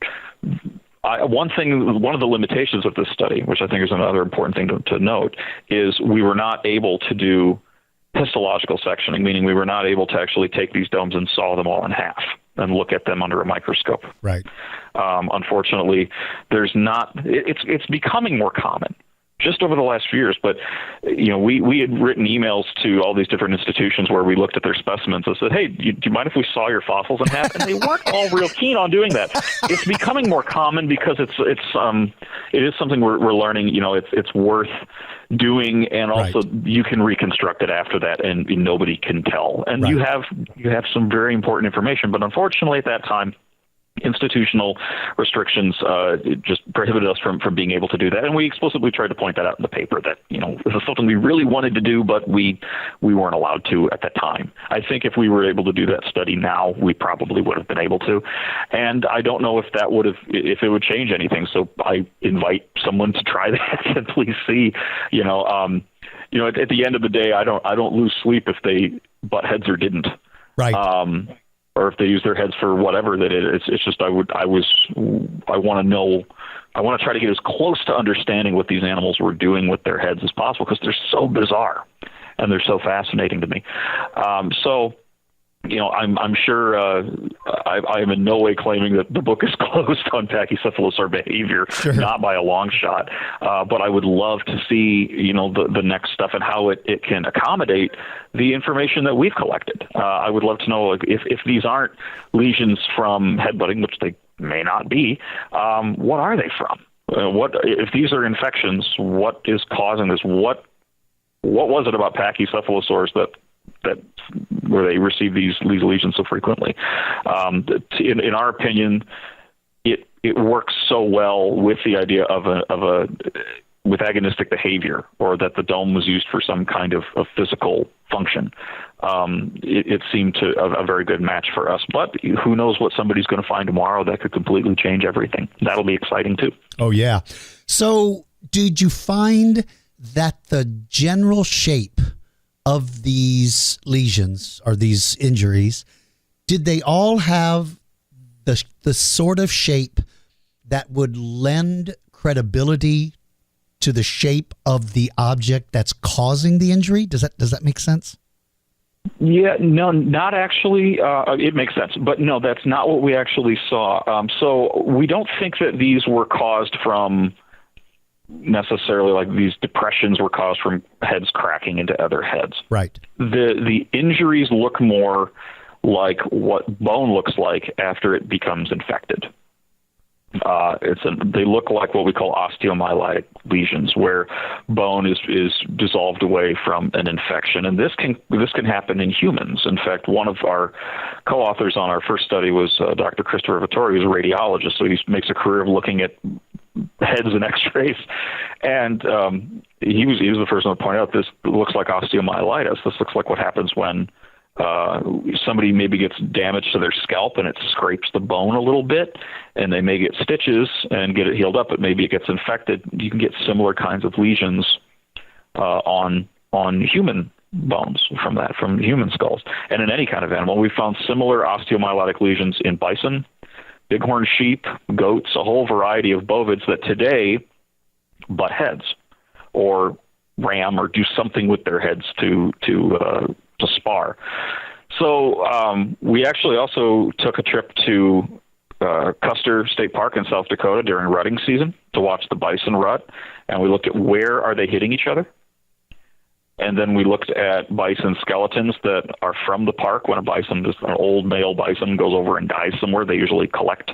Speaker 4: One of the limitations of this study, which I think is another important thing to note, is we were not able to do histological sectioning, meaning we were not able to actually take these domes and saw them all in half and look at them under a microscope.
Speaker 2: Right.
Speaker 4: Unfortunately, there's not. It's becoming more common just over the last few years. But we had written emails to all these different institutions where we looked at their specimens and said, "Hey, do you mind if we saw your fossils in half?" And they weren't all real keen on doing that. It's becoming more common because it is something we're learning. It's worth doing, and also you can reconstruct it after that, and nobody can tell. And you have some very important information, but unfortunately at that time, institutional restrictions just prohibited us from being able to do that. And we explicitly tried to point that out in the paper that, this is something we really wanted to do, but we weren't allowed to at that time. I think if we were able to do that study now, we probably would have been able to. And I don't know if it would change anything. So I invite someone to try that and please see, at the end of the day, I don't lose sleep if they butt heads or didn't.
Speaker 2: Right.
Speaker 4: Or if they use their heads for whatever that it is. It's just I want to know. I want to try to get as close to understanding what these animals were doing with their heads as possible because they're so bizarre and they're so fascinating to me. So I'm sure I am in no way claiming that the book is closed on pachycephalosaur behavior,
Speaker 2: Sure.
Speaker 4: not by a long shot. But I would love to see, the next stuff and how it can accommodate the information that we've collected. I would love to know if these aren't lesions from headbutting, which they may not be, what are they from? What if these are infections? What is causing this? What was it about Pachycephalosaurus that where they receive these lesions so frequently? In our opinion, it works so well with the idea with agonistic behavior, or that the dome was used for some kind of physical function. It seemed to a very good match for us, but who knows what somebody's going to find tomorrow that could completely change everything. That'll be exciting too.
Speaker 2: Oh yeah. So did you find that the general shape of these lesions or these injuries, did they all have the sort of shape that would lend credibility to the shape of the object that's causing the injury? Does that make sense?
Speaker 4: Yeah, no, not actually. It makes sense, but no, that's not what we actually saw. So we don't think that these were caused from necessarily, like these depressions were caused from heads cracking into other heads.
Speaker 2: Right.
Speaker 4: The injuries look more like what bone looks like after it becomes infected. They look like what we call osteomyelitic lesions, where bone is dissolved away from an infection, and this can happen in humans. In fact, one of our co-authors on our first study was Dr. Christopher Vittori, who's a radiologist, so he makes a career of looking at heads and X-rays, and he was the first one to point out this looks like osteomyelitis. This looks like what happens when somebody maybe gets damage to their scalp and it scrapes the bone a little bit, and they may get stitches and get it healed up, but maybe it gets infected. You can get similar kinds of lesions on human bones from human skulls, and in any kind of animal. We found similar osteomyelitic lesions in bison, bighorn sheep, goats, a whole variety of bovids that today butt heads or ram or do something with their heads to spar. So we actually also took a trip to Custer State Park in South Dakota during rutting season to watch the bison rut, and we looked at where are they hitting each other. And then we looked at bison skeletons that are from the park. When an old male bison goes over and dies somewhere, they usually collect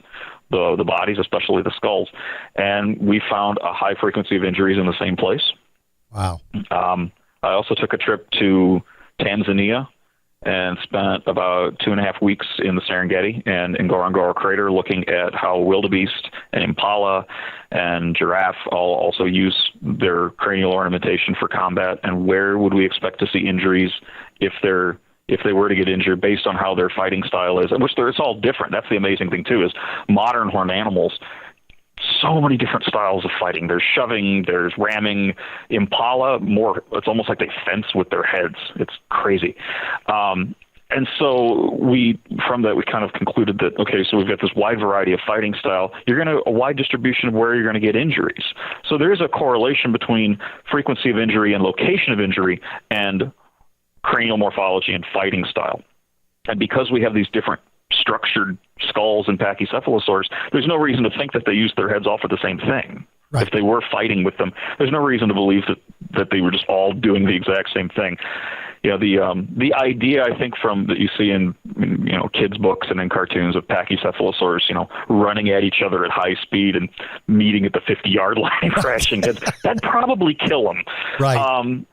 Speaker 4: the bodies, especially the skulls. And we found a high frequency of injuries in the same place.
Speaker 2: Wow.
Speaker 4: I also took a trip to Tanzania and spent about 2.5 weeks in the Serengeti and in Ngorongoro Crater looking at how wildebeest and impala and giraffe all also use their cranial ornamentation for combat, and where would we expect to see injuries if they were to get injured based on how their fighting style is, which it's all different. That's the amazing thing too, is modern horned animals, so many different styles of fighting. There's shoving, there's ramming. Impala, it's almost like they fence with their heads. It's crazy. And so from that, we kind of concluded that, okay, so we've got this wide variety of fighting style. A wide distribution of where you're going to get injuries. So there is a correlation between frequency of injury and location of injury and cranial morphology and fighting style. And because we have these different structured skulls in Pachycephalosaurs, there's no reason to think that they used their heads all for the same thing. Right. If they were fighting with them, there's no reason to believe that they were just all doing the exact same thing. The idea, I think, that you see in kids' books and in cartoons of Pachycephalosaurs, running at each other at high speed and meeting at the 50-yard line, crashing heads, that'd probably kill them.
Speaker 2: Right.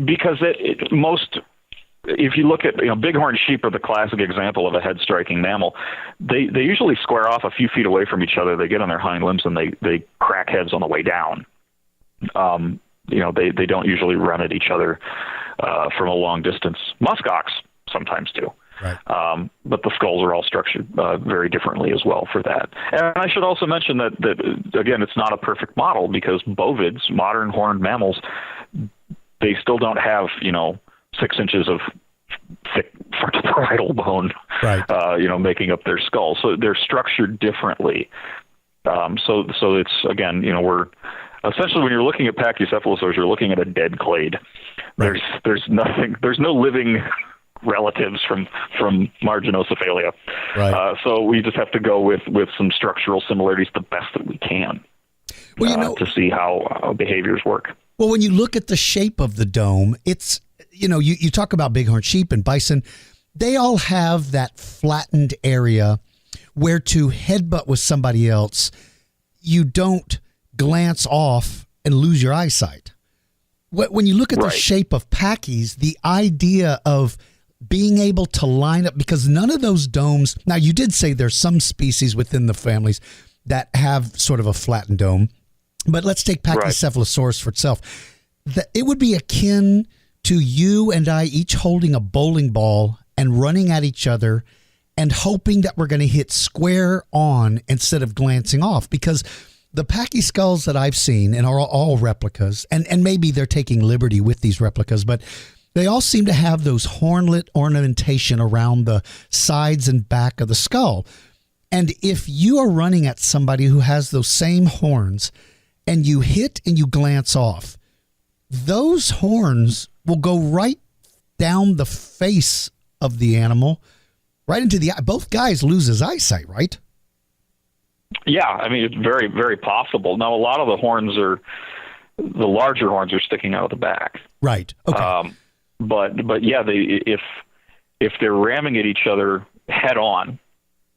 Speaker 4: Because if you look at, bighorn sheep are the classic example of a head-striking mammal. They usually square off a few feet away from each other. They get on their hind limbs and they crack heads on the way down. They don't usually run at each other from a long distance. Muskox sometimes do. Right. But the skulls are all structured very differently as well for that. And I should also mention that again, it's not a perfect model, because bovids, modern horned mammals, they still don't have, 6 inches of thick frontoparietal bone, right. Making up their skull. So they're structured differently. So it's, again, we're essentially, when you're looking at Pachycephalosaurs, you're looking at a dead clade. Right. There's no living relatives from Marginocephalia.
Speaker 2: Right.
Speaker 4: So we just have to go with some structural similarities the best that we can to see how behaviors work.
Speaker 2: Well, when you look at the shape of the dome, it's, you talk about bighorn sheep and bison. They all have that flattened area where to headbutt with somebody else, you don't glance off and lose your eyesight. When you look at the shape of Pachy's, the idea of being able to line up, because none of those domes, now you did say there's some species within the families that have sort of a flattened dome, but let's take Pachycephalosaurus for itself. It would be akin to you and I each holding a bowling ball and running at each other and hoping that we're going to hit square on instead of glancing off, because the Pachy skulls that I've seen, and are all replicas, and maybe they're taking liberty with these replicas, but they all seem to have those hornlet ornamentation around the sides and back of the skull. And if you are running at somebody who has those same horns and you hit and you glance off, those horns will go right down the face of the animal, right into the eye. Both guys lose his eyesight, right?
Speaker 4: Yeah, I mean, it's very, very possible. Now, a lot of the larger horns are sticking out of the back.
Speaker 2: Right. Okay.
Speaker 4: But yeah, if they're ramming at each other head on,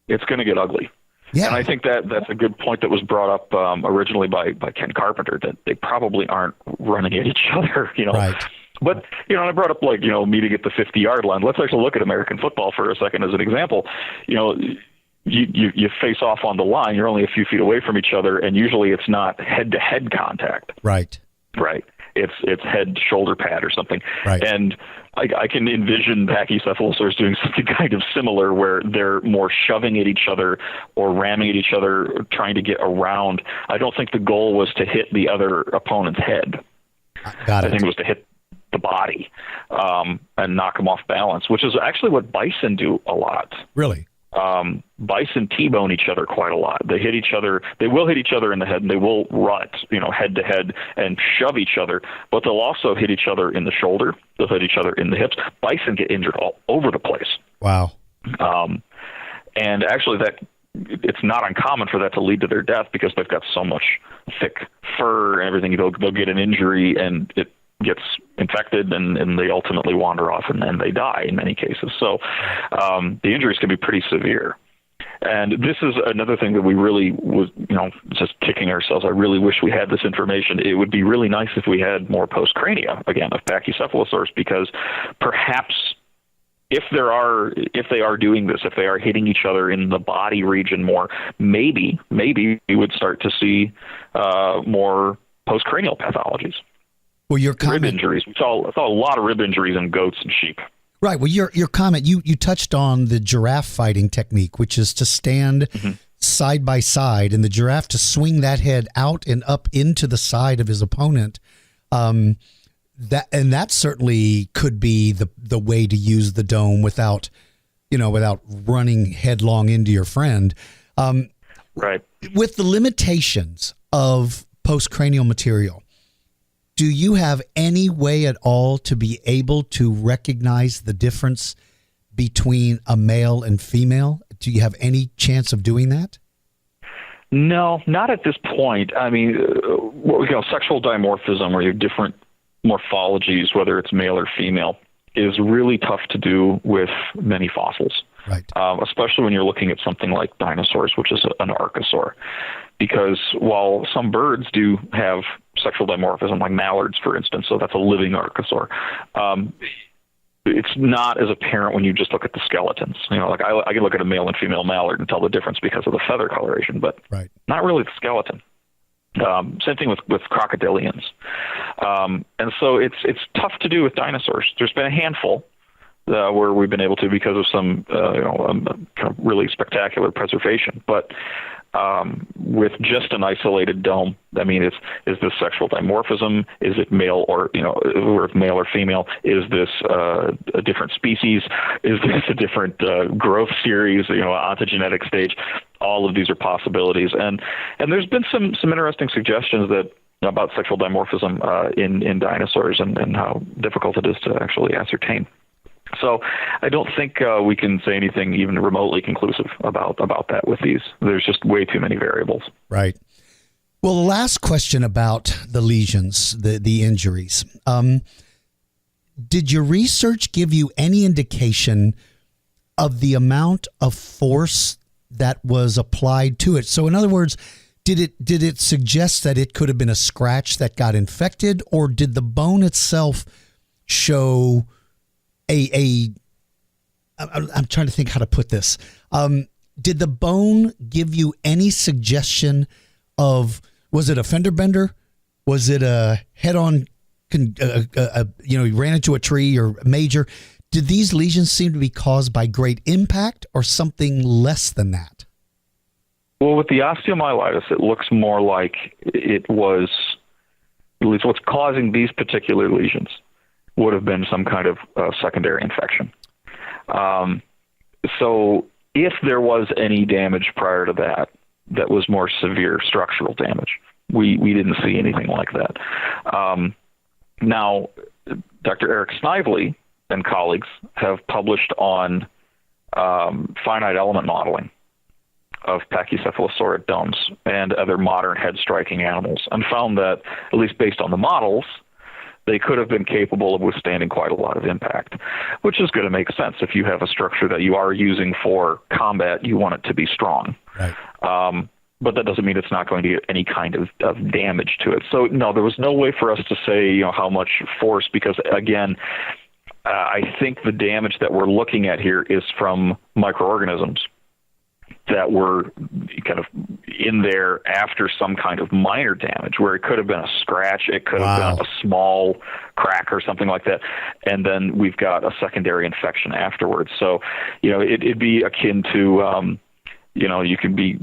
Speaker 4: it's going to get ugly. Yeah. And I think that's a good point that was brought up originally by Ken Carpenter, that they probably aren't running at each other,
Speaker 2: Right.
Speaker 4: But, I brought up meeting at the 50-yard line. Let's actually look at American football for a second as an example. You face off on the line, you're only a few feet away from each other, and usually it's not head-to-head contact.
Speaker 2: Right.
Speaker 4: It's head-shoulder pad or something.
Speaker 2: Right.
Speaker 4: And I can envision Pachycephalosaurus doing something kind of similar, where they're more shoving at each other or ramming at each other, trying to get around. I don't think the goal was to hit the other opponent's head.
Speaker 2: Got it.
Speaker 4: I think it was to hit the body and knock them off balance, which is actually what bison do a lot.
Speaker 2: Really?
Speaker 4: Bison T-bone each other quite a lot. They hit each other. They will hit each other in the head, and they will rut, head to head and shove each other. But they'll also hit each other in the shoulder. They'll hit each other in the hips. Bison get injured all over the place.
Speaker 2: Wow.
Speaker 4: And actually, it's not uncommon for that to lead to their death, because they've got so much thick fur and everything. They'll get an injury, and it gets infected, and they ultimately wander off, and then they die in many cases. So the injuries can be pretty severe. And this is another thing that we really was, just kicking ourselves. I really wish we had this information. It would be really nice if we had more postcrania, again, of Pachycephalosaurus, because perhaps if they are doing this, if they are hitting each other in the body region more, maybe we would start to see more postcranial pathologies.
Speaker 2: Well, your comment,
Speaker 4: rib injuries. We saw a lot of rib injuries in goats and sheep.
Speaker 2: Right. Well, your comment, you touched on the giraffe fighting technique, which is to stand side by side, and the giraffe to swing that head out and up into the side of his opponent. That certainly could be the way to use the dome without running headlong into your friend.
Speaker 4: Right.
Speaker 2: With the limitations of postcranial material, do you have any way at all to be able to recognize the difference between a male and female? Do you have any chance of doing that?
Speaker 4: No, not at this point. I mean, sexual dimorphism, where you have different morphologies, whether it's male or female, is really tough to do with many fossils.
Speaker 2: Right.
Speaker 4: Especially when you're looking at something like dinosaurs, which is an archosaur. Because while some birds do have sexual dimorphism, like mallards, for instance, so that's a living archosaur, it's not as apparent when you just look at the skeletons. I can look at a male and female mallard and tell the difference because of the feather coloration, but not really the skeleton. Same thing with crocodilians. And so it's tough to do with dinosaurs. There's been a handful where we've been able to, because of some kind of really spectacular preservation. But with just an isolated dome, I mean, is this sexual dimorphism? Is it male or male or female? Is this a different species? Is this a different growth series? Ontogenetic stage? All of these are possibilities, and there's been some interesting suggestions about sexual dimorphism in dinosaurs and how difficult it is to actually ascertain. So I don't think we can say anything even remotely conclusive about that with these. There's just way too many variables.
Speaker 2: Right. Well, the last question about the lesions, the injuries. Did your research give you any indication of the amount of force that was applied to it? So in other words, did it suggest that it could have been a scratch that got infected, or did the bone itself show I'm trying to think how to put this. Did the bone give you any suggestion of, was it a fender bender? Was it a head-on, you ran into a tree or major? Did these lesions seem to be caused by great impact or something less than that?
Speaker 4: Well, with the osteomyelitis, it looks more like it was, at least what's causing these particular lesions would have been some kind of secondary infection. So if there was any damage prior to that was more severe structural damage. We didn't see anything like that. Now, Dr. Eric Snively and colleagues have published on finite element modeling of Pachycephalosaurus domes and other modern head-striking animals, and found that, at least based on the models, they could have been capable of withstanding quite a lot of impact, which is going to make sense. If you have a structure that you are using for combat, you want it to be strong. Right. But that doesn't mean it's not going to get any kind of damage to it. So, no, there was no way for us to say, how much force, because, again, I think the damage that we're looking at here is from microorganisms that were kind of in there after some kind of minor damage, where it could have been a scratch, it could have been a small crack or something like that, and then we've got a secondary infection afterwards. So, it'd be akin to, you could be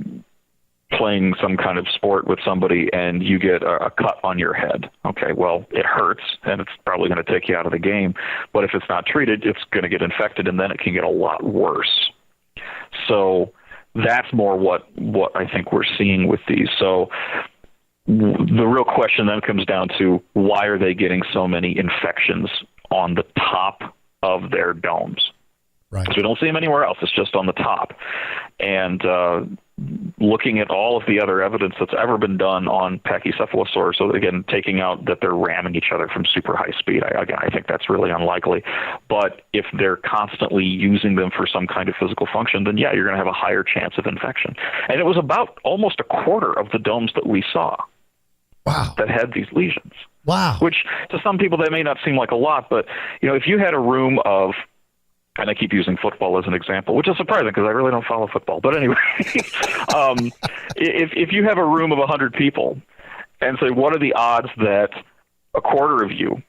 Speaker 4: playing some kind of sport with somebody and you get a cut on your head. Okay, well, it hurts and it's probably going to take you out of the game, but if it's not treated, it's going to get infected and then it can get a lot worse. So that's more what I think we're seeing with these. So the real question then comes down to, why are they getting so many infections on the top of their domes? Right. Because we don't see them anywhere else. It's just on the top. And looking at all of the other evidence that's ever been done on Pachycephalosaurus, so again, taking out that they're ramming each other from super high speed, I think that's really unlikely. But if they're constantly using them for some kind of physical function, then yeah, you're going to have a higher chance of infection. And it was about almost a quarter of the domes that we saw that had these lesions. Wow. Which to some people that may not seem like a lot, but if you had a room of, and I keep using football as an example, which is surprising because I really don't follow football. But anyway, if you have a room of 100 people and say, what are the odds that a quarter of you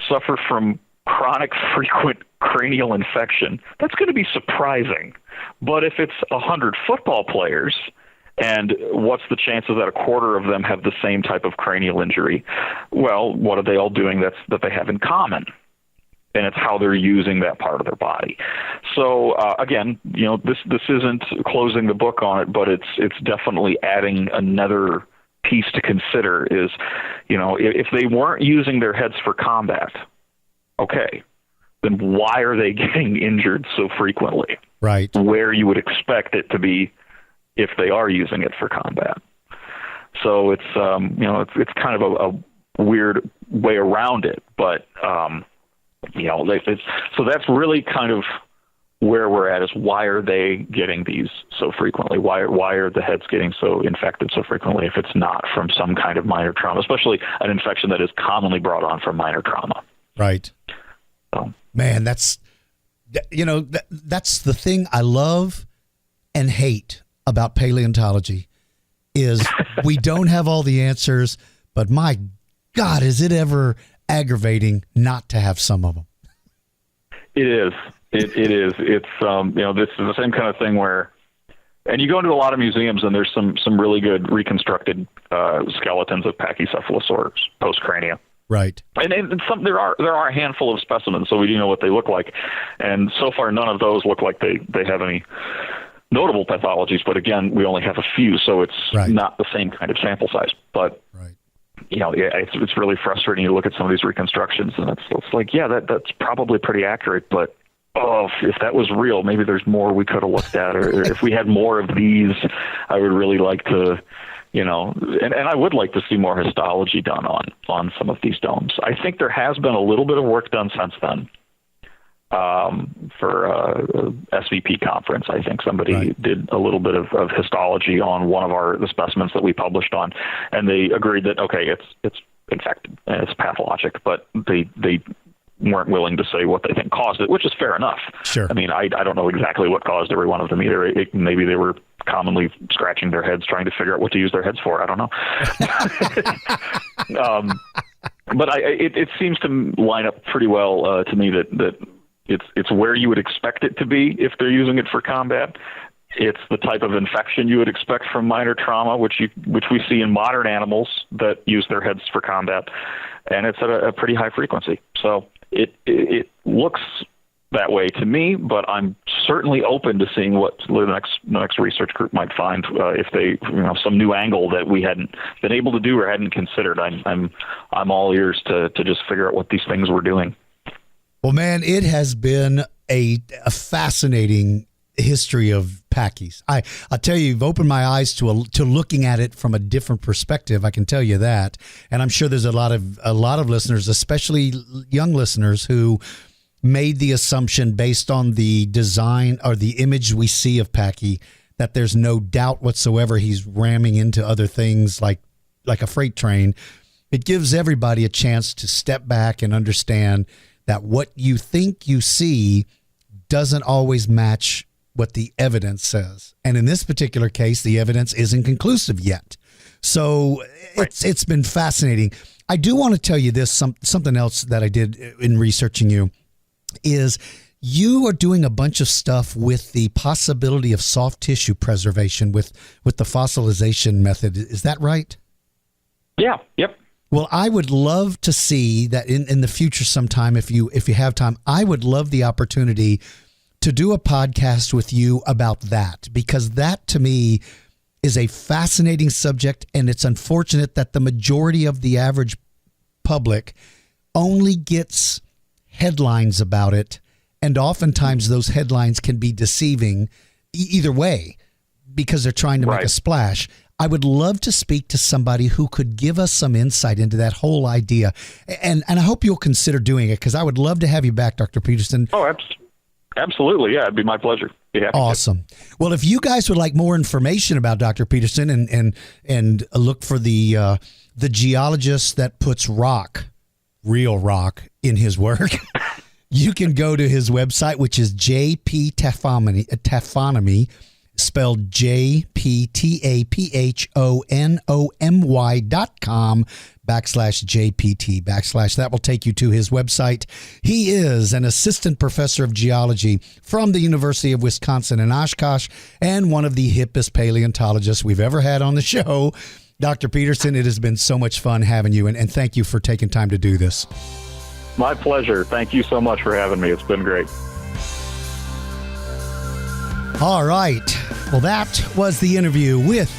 Speaker 4: suffer from chronic frequent cranial infection? That's going to be surprising. But if it's 100 football players, and what's the chances that a quarter of them have the same type of cranial injury? Well, what are they all doing that they have in common? And it's how they're using that part of their body. So again, this isn't closing the book on it, but it's definitely adding another piece to consider. Is if they weren't using their heads for combat, okay, then why are they getting injured so frequently? Right, where you would expect it to be if they are using it for combat. So it's it's kind of a weird way around it, but. So that's really kind of where we're at, is why are they getting these so frequently? Why are the heads getting so infected so frequently if it's not from some kind of minor trauma, especially an infection that is commonly brought on from minor trauma? Right. So. Man, that's the thing I love and hate about paleontology is we don't have all the answers, but my God, is it ever aggravating not to have some of them. It is. It is. It's this is the same kind of thing where, and you go into a lot of museums and there's some really good reconstructed skeletons of Pachycephalosaurus postcrania. Right. And there are a handful of specimens, so we do know what they look like, and so far none of those look like they have any notable pathologies. But again, we only have a few, so it's not the same kind of sample size. But it's really frustrating. You look at some of these reconstructions, and it's like, yeah, that's probably pretty accurate, but oh, if that was real, maybe there's more we could have looked at, or if we had more of these, I would really like to, and I would like to see more histology done on some of these domes. I think there has been a little bit of work done since then. For SVP conference, I think somebody did a little bit of histology on one of the specimens that we published on, and they agreed that, okay, it's infected and it's pathologic, but they weren't willing to say what they think caused it, which is fair enough.
Speaker 2: Sure.
Speaker 4: I mean, I don't know exactly what caused every one of them either. Maybe they were commonly scratching their heads trying to figure out what to use their heads for. I don't know. But it seems to line up pretty well to me that it's where you would expect it to be if they're using it for combat. It's the type of infection you would expect from minor trauma, which we see in modern animals that use their heads for combat, and it's at a pretty high frequency. So it looks that way to me, but I'm certainly open to seeing what the next research group might find if they some new angle that we hadn't been able to do or hadn't considered. I'm all ears to just figure out what these things were doing.
Speaker 2: Well, man, it has been a fascinating history of Pachy's. I'll tell you, you've opened my eyes to looking at it from a different perspective. I can tell you that, and I'm sure there's a lot of listeners, especially young listeners, who made the assumption based on the design or the image we see of Pachy that there's no doubt whatsoever he's ramming into other things like a freight train. It gives everybody a chance to step back and understand that what you think you see doesn't always match what the evidence says. And in this particular case, the evidence isn't conclusive yet. So it's been fascinating. I do want to tell you this, something else that I did in researching you is you are doing a bunch of stuff with the possibility of soft tissue preservation with the fossilization method. Is that right?
Speaker 4: Yeah. Yep.
Speaker 2: Well, I would love to see that in the future sometime, if you have time, I would love the opportunity to do a podcast with you about that, because that to me is a fascinating subject, and it's unfortunate that the majority of the average public only gets headlines about it, and oftentimes those headlines can be deceiving either way because they're trying to make a splash. I would love to speak to somebody who could give us some insight into that whole idea, and I hope you'll consider doing it, because I would love to have you back, Dr. Peterson.
Speaker 4: Oh, absolutely. Yeah, it'd be my pleasure.
Speaker 2: Awesome. Well, if you guys would like more information about Dr. Peterson and look for the geologist that puts real rock in his work, you can go to his website, which is JP Taphonomy, spelled JPTAPHONOMY.com/JPT/ That will take you to his website. He is an assistant professor of geology from the University of Wisconsin in Oshkosh and one of the hippest paleontologists we've ever had on the show. Dr. Peterson, it has been so much fun having you, and thank you for taking time to do this.
Speaker 4: My pleasure. Thank you so much for having me. It's been great.
Speaker 2: All right. Well, that was the interview with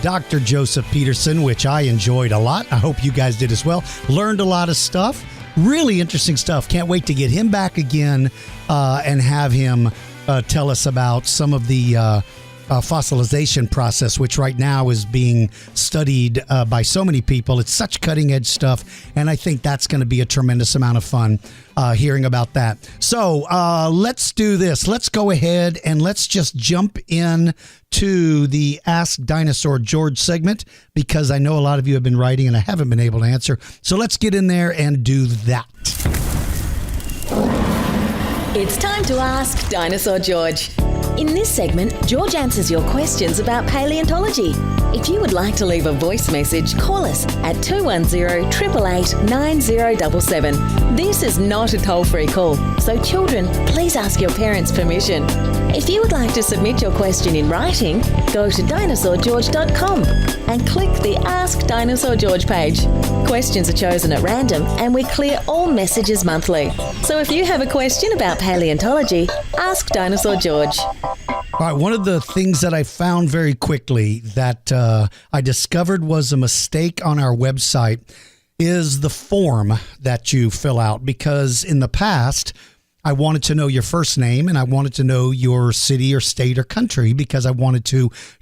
Speaker 2: Dr. Joseph Peterson, which I enjoyed a lot. I hope you guys did as well. Learned a lot of stuff. Really interesting stuff. Can't wait to get him back again and have him tell us about some of the fossilization process, which right now is being studied by so many people. It's such cutting edge stuff, and I think that's going to be a tremendous amount of fun hearing about that. So let's do this. Let's go ahead and let's just jump in to the Ask Dinosaur George segment, because I know a lot of you have been writing and I haven't been able to answer. So let's get in there and do that.
Speaker 1: It's time to Ask Dinosaur George. In this segment, George answers your questions about paleontology. If you would like to leave a voice message, call us at 210-888-9077. This is not a toll-free call, so children, please ask your parents' permission. If you would like to submit your question in writing, go to dinosaurgeorge.com and click the Ask Dinosaur George page. Questions are chosen at random, and we clear all messages monthly. So if you have a question about paleontology, ask Dinosaur George.
Speaker 2: All right, one of the things that I found very quickly that I discovered was a mistake on our website is the form that you fill out, because in the past I wanted to know your first name, and I wanted to know your city or state or country, because I wanted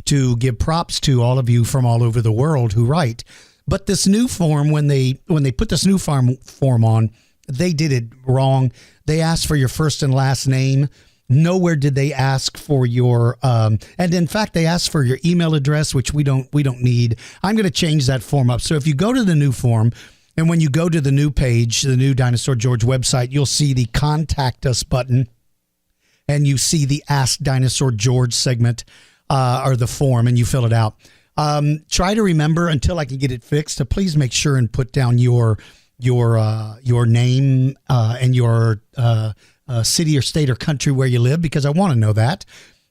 Speaker 2: to give props to all of you from all over the world who write. But this new form, when they put this new form on, they did it wrong. They asked for your first and last name. Nowhere did they ask for your, and in fact, they asked for your email address, which we don't need. I'm going to change that form up. So if you go to the new form, and when you go to the new page, the new Dinosaur George website, you'll see the Contact Us button, and you see the Ask Dinosaur George segment, or the form, and you fill it out. Try to remember, until I can get it fixed, to please make sure and put down your name and your city or state or country where you live, because I want to know that.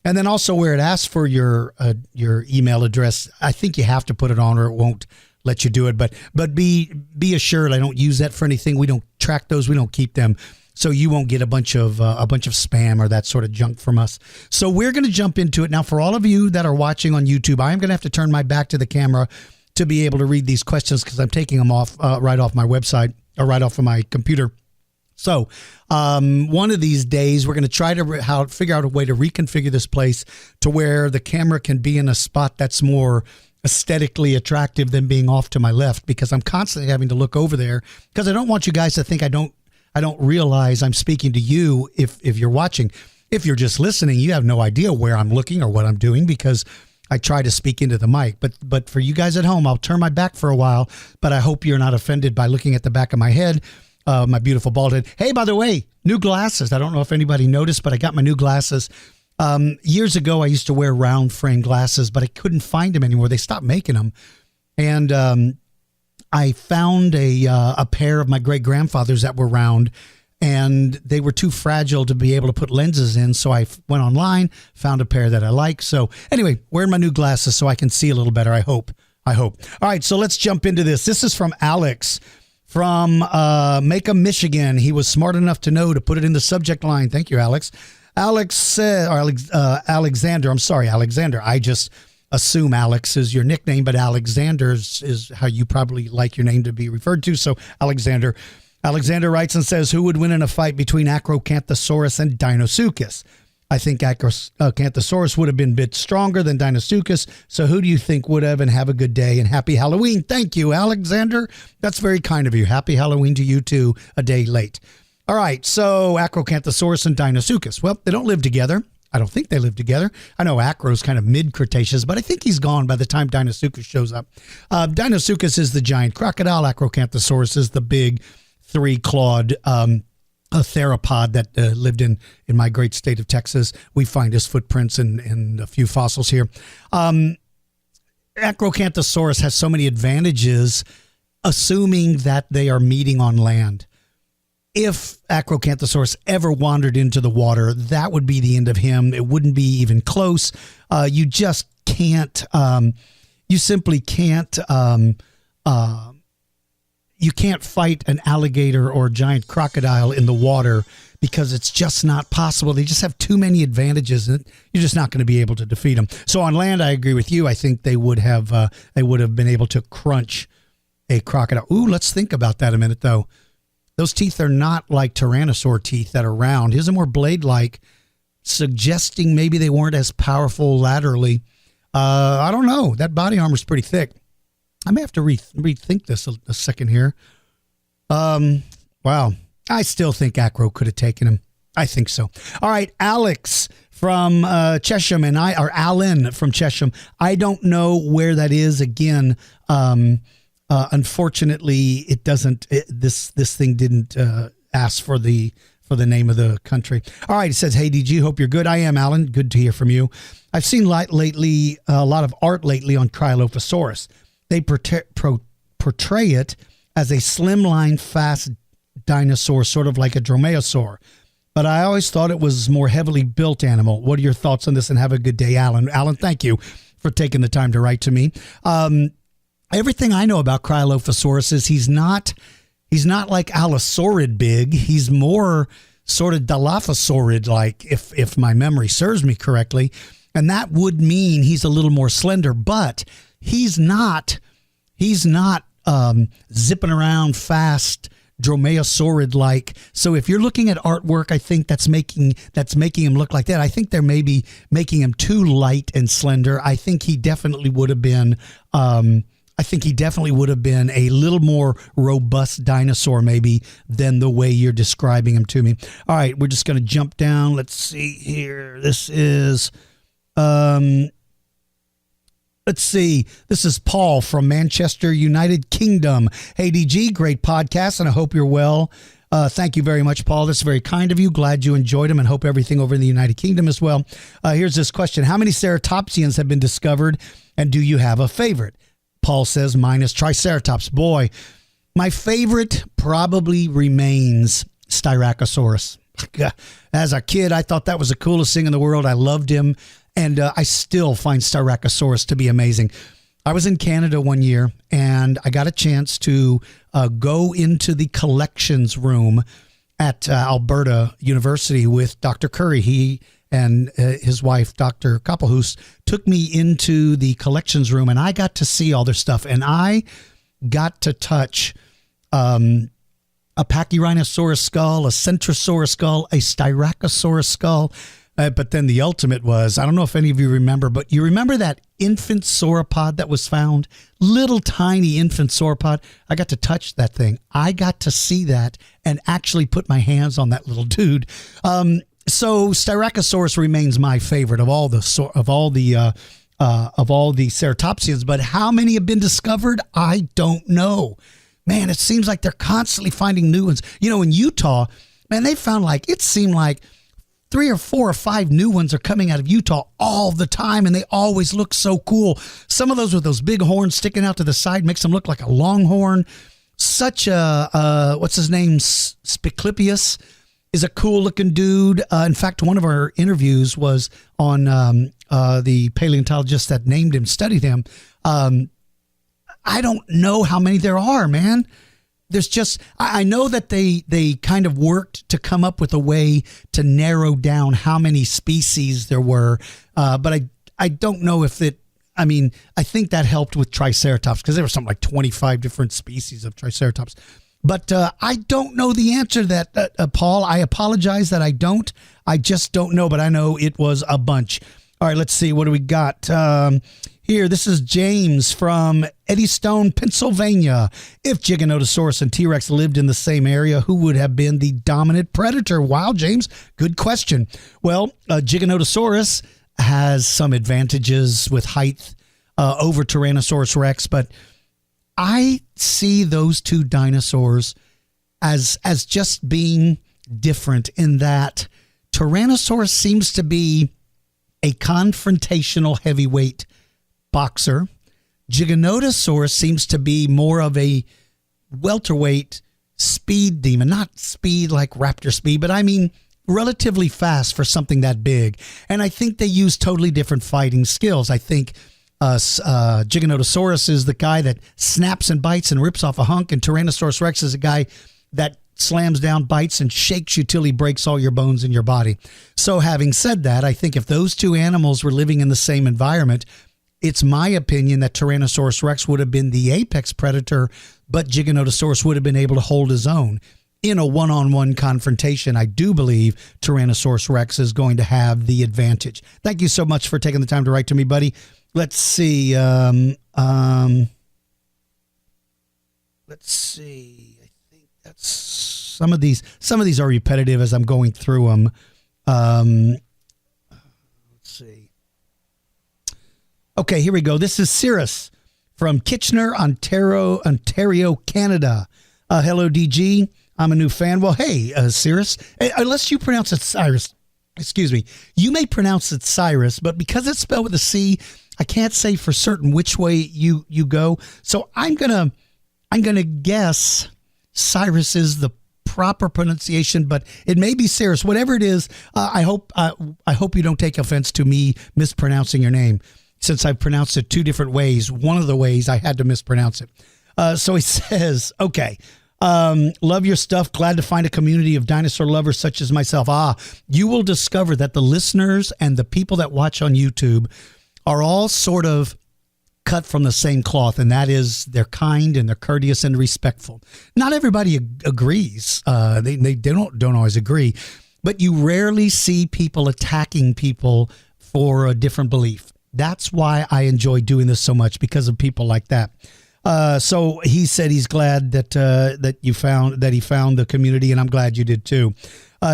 Speaker 2: And then also where it asks for your email address, I think you have to put it on, or it won't let you do it. But be assured, I don't use that for anything. We don't track those. We don't keep them. So you won't get a bunch of spam or that sort of junk from us. So we're going to jump into it now. For all of you that are watching on YouTube, I am going to have to turn my back to the camera to be able to read these questions, because I'm taking them off right off my website, or right off of my computer. So one of these days, we're going to try to figure out a way to reconfigure this place to where the camera can be in a spot that's more aesthetically attractive than being off to my left, because I'm constantly having to look over there, because I don't want you guys to think I don't realize I'm speaking to you if you're watching. If you're just listening, you have no idea where I'm looking or what I'm doing, because I try to speak into the mic. But for you guys at home, I'll turn my back for a while, but I hope you're not offended by looking at the back of my head, my beautiful bald head. Hey, by the way, new glasses. I don't know if anybody noticed, but I got my new glasses. Years ago, I used to wear round frame glasses, but I couldn't find them anymore. They stopped making them. And I found a pair of my great-grandfather's that were round, and they were too fragile to be able to put lenses in. So I went online, found a pair that I like. So anyway, wearing my new glasses so I can see a little better, I hope. All right, so let's jump into this. This is from Alex from Macomb, Michigan. He was smart enough to know to put it in the subject line. Thank you, Alex. Alexander. I'm sorry, Alexander. I just assume Alex is your nickname, but Alexander is how you probably like your name to be referred to. So Alexander writes and says, who would win in a fight between Acrocanthosaurus and Deinosuchus? I think Acrocanthosaurus would have been a bit stronger than Deinosuchus. So who do you think would have? And have a good day and happy Halloween. Thank you, Alexander. That's very kind of you. Happy Halloween to you too, a day late. All right, so Acrocanthosaurus and Deinosuchus. Well, they don't live together. I don't think they live together. I know Acro's kind of mid-Cretaceous, but I think he's gone by the time Deinosuchus shows up. Deinosuchus is the giant crocodile. Acrocanthosaurus is the big three-clawed a theropod that lived in my great state of Texas. We find his footprints in a few fossils here. Acrocanthosaurus has so many advantages, assuming that they are meeting on land. If Acrocanthosaurus ever wandered into the water, that would be the end of him. It wouldn't be even close. You just can't. You simply can't. You can't fight an alligator or a giant crocodile in the water, because it's just not possible. They just have too many advantages, and you're just not going to be able to defeat them. So on land, I agree with you. I think they would have been able to crunch a crocodile. Ooh, let's think about that a minute, though. Those teeth are not like Tyrannosaur teeth that are round. His are more blade-like, suggesting maybe they weren't as powerful laterally. I don't know. That body armor's pretty thick. I may have to rethink this a second here. Wow. I still think Acro could have taken him. I think so. All right, Alex from Chesham and Alan from Chesham. I don't know where that is. Again, unfortunately, it doesn't. This thing didn't ask for the name of the country. All right, it says, "Hey DG, hope you're good." I am, Alan. Good to hear from you. I've seen a lot of art lately on Cryolophosaurus. They portray it as a slimline, fast dinosaur, sort of like a dromaeosaur. But I always thought it was more heavily built animal. What are your thoughts on this? And have a good day, Alan. Alan, thank you for taking the time to write to me. Everything I know about Cryolophosaurus is he's not like Allosaurid big. He's more sort of Dilophosaurid like, if my memory serves me correctly. And that would mean he's a little more slender, but he's not zipping around fast, dromaeosaurid-like. So if you're looking at artwork, I think that's making him look like that. I think they're maybe making him too light and slender. I think he definitely would have been. A little more robust dinosaur, maybe, than the way you're describing him to me. All right, we're just going to jump down. Let's see here. This is. Let's see. This is Paul from Manchester, United Kingdom. Hey, DG, great podcast, and I hope you're well. Thank you very much, Paul. That's very kind of you. Glad you enjoyed them and hope everything over in the United Kingdom as well. Here's this question. How many ceratopsians have been discovered, and do you have a favorite? Paul says, mine is Triceratops. Boy, my favorite probably remains Styracosaurus. As a kid, I thought that was the coolest thing in the world. I loved him. And I still find Styracosaurus to be amazing. I was in Canada one year, and I got a chance to go into the collections room at Alberta University with Dr. Curry. He and his wife, Dr. Koppelhuis, took me into the collections room, and I got to see all their stuff. And I got to touch a Pachyrhinosaurus skull, a Centrosaurus skull, a Styracosaurus skull. But then the ultimate was, I don't know if any of you remember, but you remember that infant sauropod that was found? Little tiny infant sauropod. I got to touch that thing. I got to see that and actually put my hands on that little dude. So Styracosaurus remains my favorite of all the ceratopsians. But how many have been discovered? I don't know. Man, it seems like they're constantly finding new ones. You know, in Utah, man, they found it seemed like 3 or 4 or 5 new ones are coming out of Utah all the time, and they always look so cool. Some of those with those big horns sticking out to the side makes them look like a longhorn. Such a, what's his name, Spiclipius is a cool-looking dude. In fact, one of our interviews was on the paleontologist that named him, studied him. I don't know how many there are, man. There's just, I know that they kind of worked to come up with a way to narrow down how many species there were. But I don't know if I think that helped with Triceratops because there were something like 25 different species of Triceratops. But I don't know the answer to that, Paul. I apologize that I don't. I just don't know, but I know it was a bunch. All right, let's see. What do we got? Here, this is James from Eddystone, Pennsylvania. If Giganotosaurus and T-Rex lived in the same area, who would have been the dominant predator? Wow, James, good question. Well, Giganotosaurus has some advantages with height over Tyrannosaurus Rex, but I see those two dinosaurs as just being different in that Tyrannosaurus seems to be a confrontational heavyweight boxer. Giganotosaurus seems to be more of a welterweight speed demon, not speed like raptor speed, but I mean relatively fast for something that big. And I think they use totally different fighting skills. I think Giganotosaurus is the guy that snaps and bites and rips off a hunk, and Tyrannosaurus Rex is a guy that slams down, bites, and shakes you till he breaks all your bones in your body. So having said that, I think if those two animals were living in the same environment, it's my opinion that Tyrannosaurus Rex would have been the apex predator, but Giganotosaurus would have been able to hold his own. In a one-on-one confrontation, I do believe Tyrannosaurus Rex is going to have the advantage. Thank you so much for taking the time to write to me, buddy. Let's see. Let's see. I think that's some of these are repetitive as I'm going through them. Let's see. Okay, here we go. This is Cyrus from Kitchener, Ontario, Canada. Hello, DG. I'm a new fan. Well, hey, Cyrus, unless you pronounce it Cyrus, excuse me, you may pronounce it Cyrus, but because it's spelled with a C, I can't say for certain which way you go. So I'm gonna guess Cyrus is the proper pronunciation, but it may be Cyrus. Whatever it is, I hope you don't take offense to me mispronouncing your name, since I've pronounced it 2 different ways. One of the ways I had to mispronounce it. So he says, okay, love your stuff. Glad to find a community of dinosaur lovers such as myself. You will discover that the listeners and the people that watch on YouTube are all sort of cut from the same cloth, and that is they're kind and they're courteous and respectful. Not everybody agrees. They don't always agree, but you rarely see people attacking people for a different belief. That's why I enjoy doing this so much, because of people like that. So he said he's glad that he found the community, and I'm glad you did too.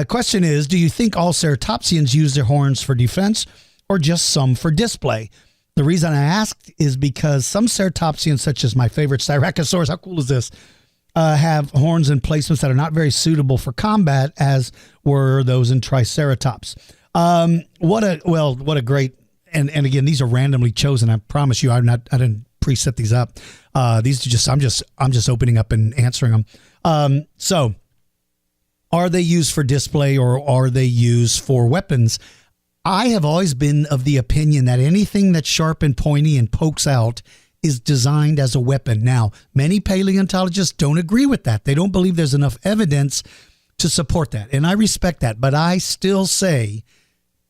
Speaker 2: Question is, do you think all ceratopsians use their horns for defense or just some for display? The reason I asked is because some ceratopsians, such as my favorite Styracosaurus, how cool is this, have horns and placements that are not very suitable for combat, as were those in Triceratops. What a great, and again, these are randomly chosen. I promise you, I didn't preset these up. These are just, I'm just opening up and answering them. So are they used for display or are they used for weapons? I have always been of the opinion that anything that's sharp and pointy and pokes out is designed as a weapon. Now, many paleontologists don't agree with that. They don't believe there's enough evidence to support that. And I respect that, but I still say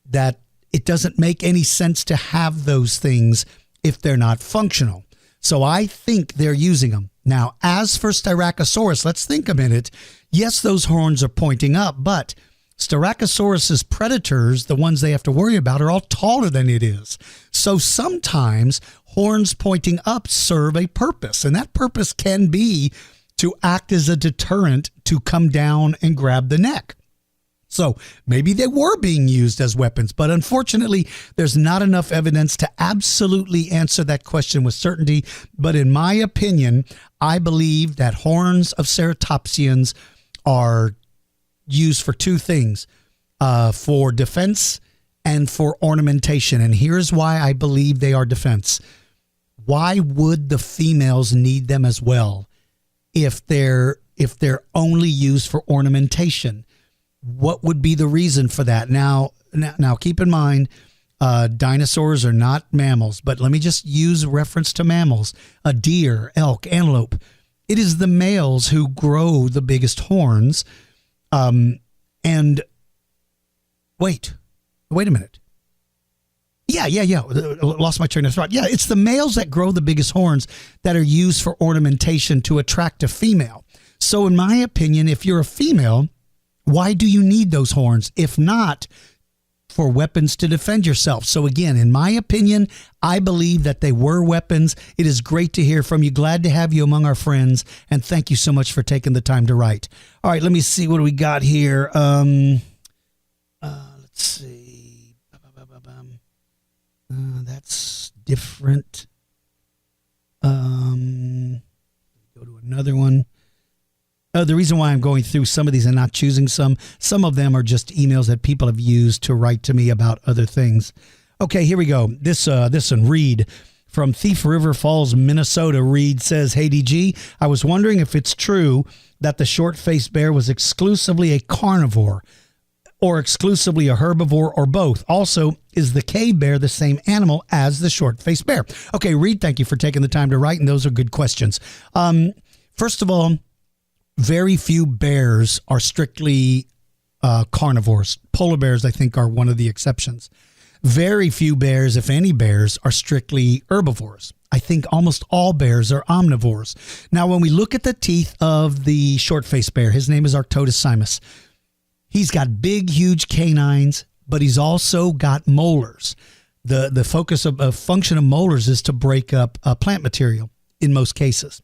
Speaker 2: that it doesn't make any sense to have those things if they're not functional. So I think they're using them. Now, as for Styracosaurus, let's think a minute. Yes, those horns are pointing up, but Styracosaurus's predators, the ones they have to worry about, are all taller than it is. So sometimes horns pointing up serve a purpose, and that purpose can be to act as a deterrent to come down and grab the neck. So maybe they were being used as weapons, but unfortunately, there's not enough evidence to absolutely answer that question with certainty. But in my opinion, I believe that horns of ceratopsians are used for two things, for defense and for ornamentation. And here's why I believe they are defense. Why would the females need them as well if they're only used for ornamentation? What would be the reason for that? Now keep in mind, dinosaurs are not mammals, but let me just use reference to mammals. A deer, elk, antelope. It is the males who grow the biggest horns. And wait a minute. Yeah. Lost my train of thought. Yeah, it's the males that grow the biggest horns that are used for ornamentation to attract a female. So in my opinion, if you're a female, why do you need those horns? If not for weapons to defend yourself. So again, in my opinion, I believe that they were weapons. It is great to hear from you. Glad to have you among our friends. And thank you so much for taking the time to write. All right, let me see. What do we got here? Let's see. That's different. Go to another one. The reason why I'm going through some of these and not choosing some of them are just emails that people have used to write to me about other things. Okay, here we go. This one, Reed from Thief River Falls, Minnesota. Reed says, "Hey DG, I was wondering if it's true that the short-faced bear was exclusively a carnivore or exclusively a herbivore or both. Also, is the cave bear the same animal as the short-faced bear?" Okay, Reed, thank you for taking the time to write, and those are good questions. First of all, very few bears are strictly carnivores. Polar bears, I think, are one of the exceptions. Very few bears, if any bears, are strictly herbivores. I think almost all bears are omnivores. Now, when we look at the teeth of the short-faced bear, his name is Arctodus. He's got big, huge canines, but he's also got molars. The focus of function of molars is to break up plant material in most cases.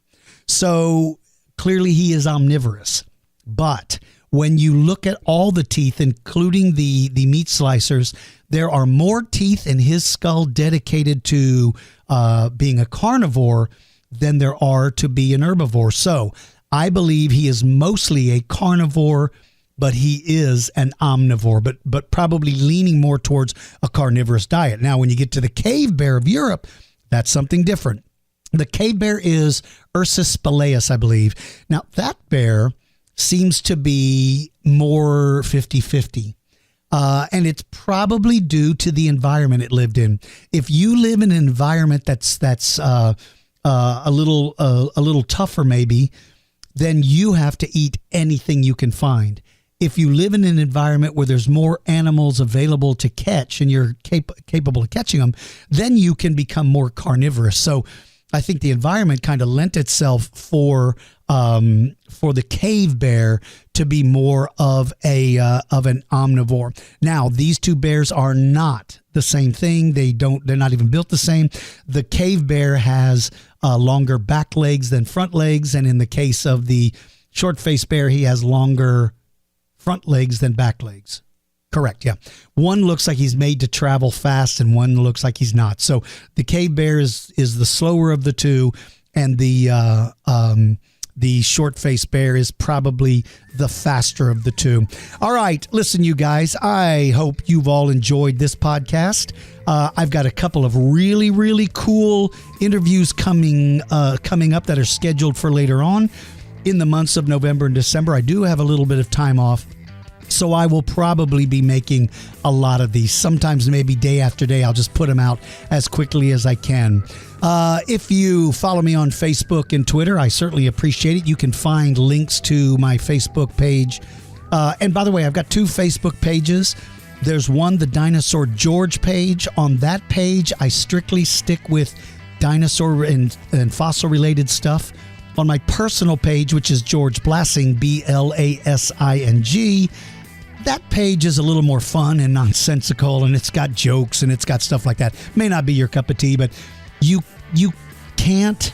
Speaker 2: So clearly he is omnivorous. But when you look at all the teeth, including the meat slicers, there are more teeth in his skull dedicated to being a carnivore than there are to be an herbivore. So I believe he is mostly a carnivore, but he is an omnivore, but probably leaning more towards a carnivorous diet. Now, when you get to the cave bear of Europe, that's something different. The cave bear is Ursus spelaeus, I believe. Now, that bear seems to be more 50-50. And it's probably due to the environment it lived in. If you live in an environment that's a little tougher, maybe, then you have to eat anything you can find. if you live in an environment where there's more animals available to catch and you're capable of catching them, then you can become more carnivorous. So I think the environment kind of lent itself for the cave bear to be more of an omnivore. Now, these two bears are not the same thing. They're not even built the same. The cave bear has longer back legs than front legs, and in the case of the short-faced bear, he has longer front legs than back legs. Correct, yeah. One looks like he's made to travel fast, and one looks like he's not. So the cave bear is the slower of the two, and the short-faced bear is probably the faster of the two. All right, listen, you guys, I hope you've all enjoyed this podcast. I've got a couple of really, really cool interviews coming up that are scheduled for later on in the months of November and December. I do have a little bit of time off, so I will probably be making a lot of these. Sometimes maybe day after day, I'll just put them out as quickly as I can. If you follow me on Facebook and Twitter, I certainly appreciate it. You can find links to my Facebook page. And by the way, I've got two Facebook pages. There's one, the Dinosaur George page. On that page, I strictly stick with dinosaur and fossil-related stuff. On my personal page, which is George Blassing, Blasing, that page is a little more fun and nonsensical, and it's got jokes and it's got stuff like that. May not be your cup of tea, but you can't.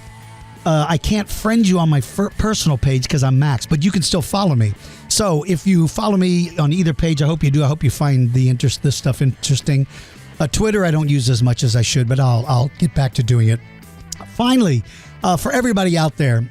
Speaker 2: I can't friend you on my personal page because I'm maxed, but you can still follow me. So if you follow me on either page, I hope you do. I hope you find this stuff interesting. Twitter, I don't use as much as I should, but I'll get back to doing it. Finally, for everybody out there,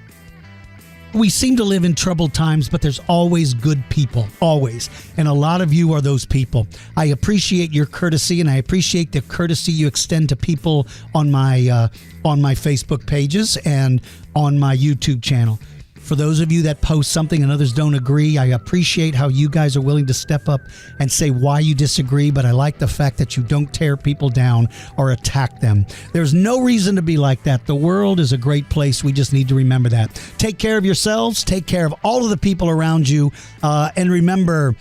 Speaker 2: we seem to live in troubled times, but there's always good people, always. And a lot of you are those people. I appreciate your courtesy, and I appreciate the courtesy you extend to people on my Facebook pages and on my YouTube channel. For those of you that post something and others don't agree, I appreciate how you guys are willing to step up and say why you disagree, but I like the fact that you don't tear people down or attack them. There's no reason to be like that. The world is a great place. We just need to remember that. Take care of yourselves. Take care of all of the people around you. And remember,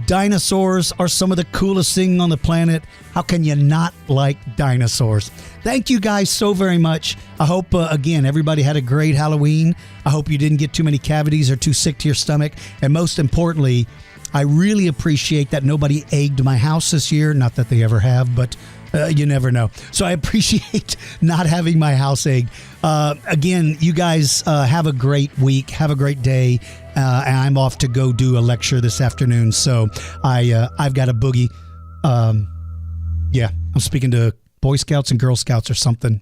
Speaker 2: dinosaurs are some of the coolest things on the planet. How can you not like dinosaurs? Thank you guys so very much. I hope, again, everybody had a great Halloween. I hope you didn't get too many cavities or too sick to your stomach. And most importantly, I really appreciate that nobody egged my house this year. Not that they ever have, but you never know. So I appreciate not having my house egged. Again, you guys have a great week. Have a great day. And I'm off to go do a lecture this afternoon. So I've got a boogie. I'm speaking to Boy Scouts and Girl Scouts or something.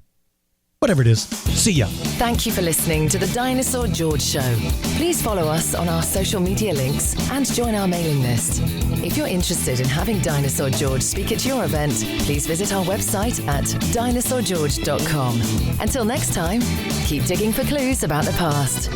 Speaker 2: Whatever it is. See ya.
Speaker 1: Thank you for listening to the Dinosaur George Show. Please follow us on our social media links and join our mailing list. If you're interested in having Dinosaur George speak at your event, please visit our website at dinosaurgeorge.com. Until next time, keep digging for clues about the past.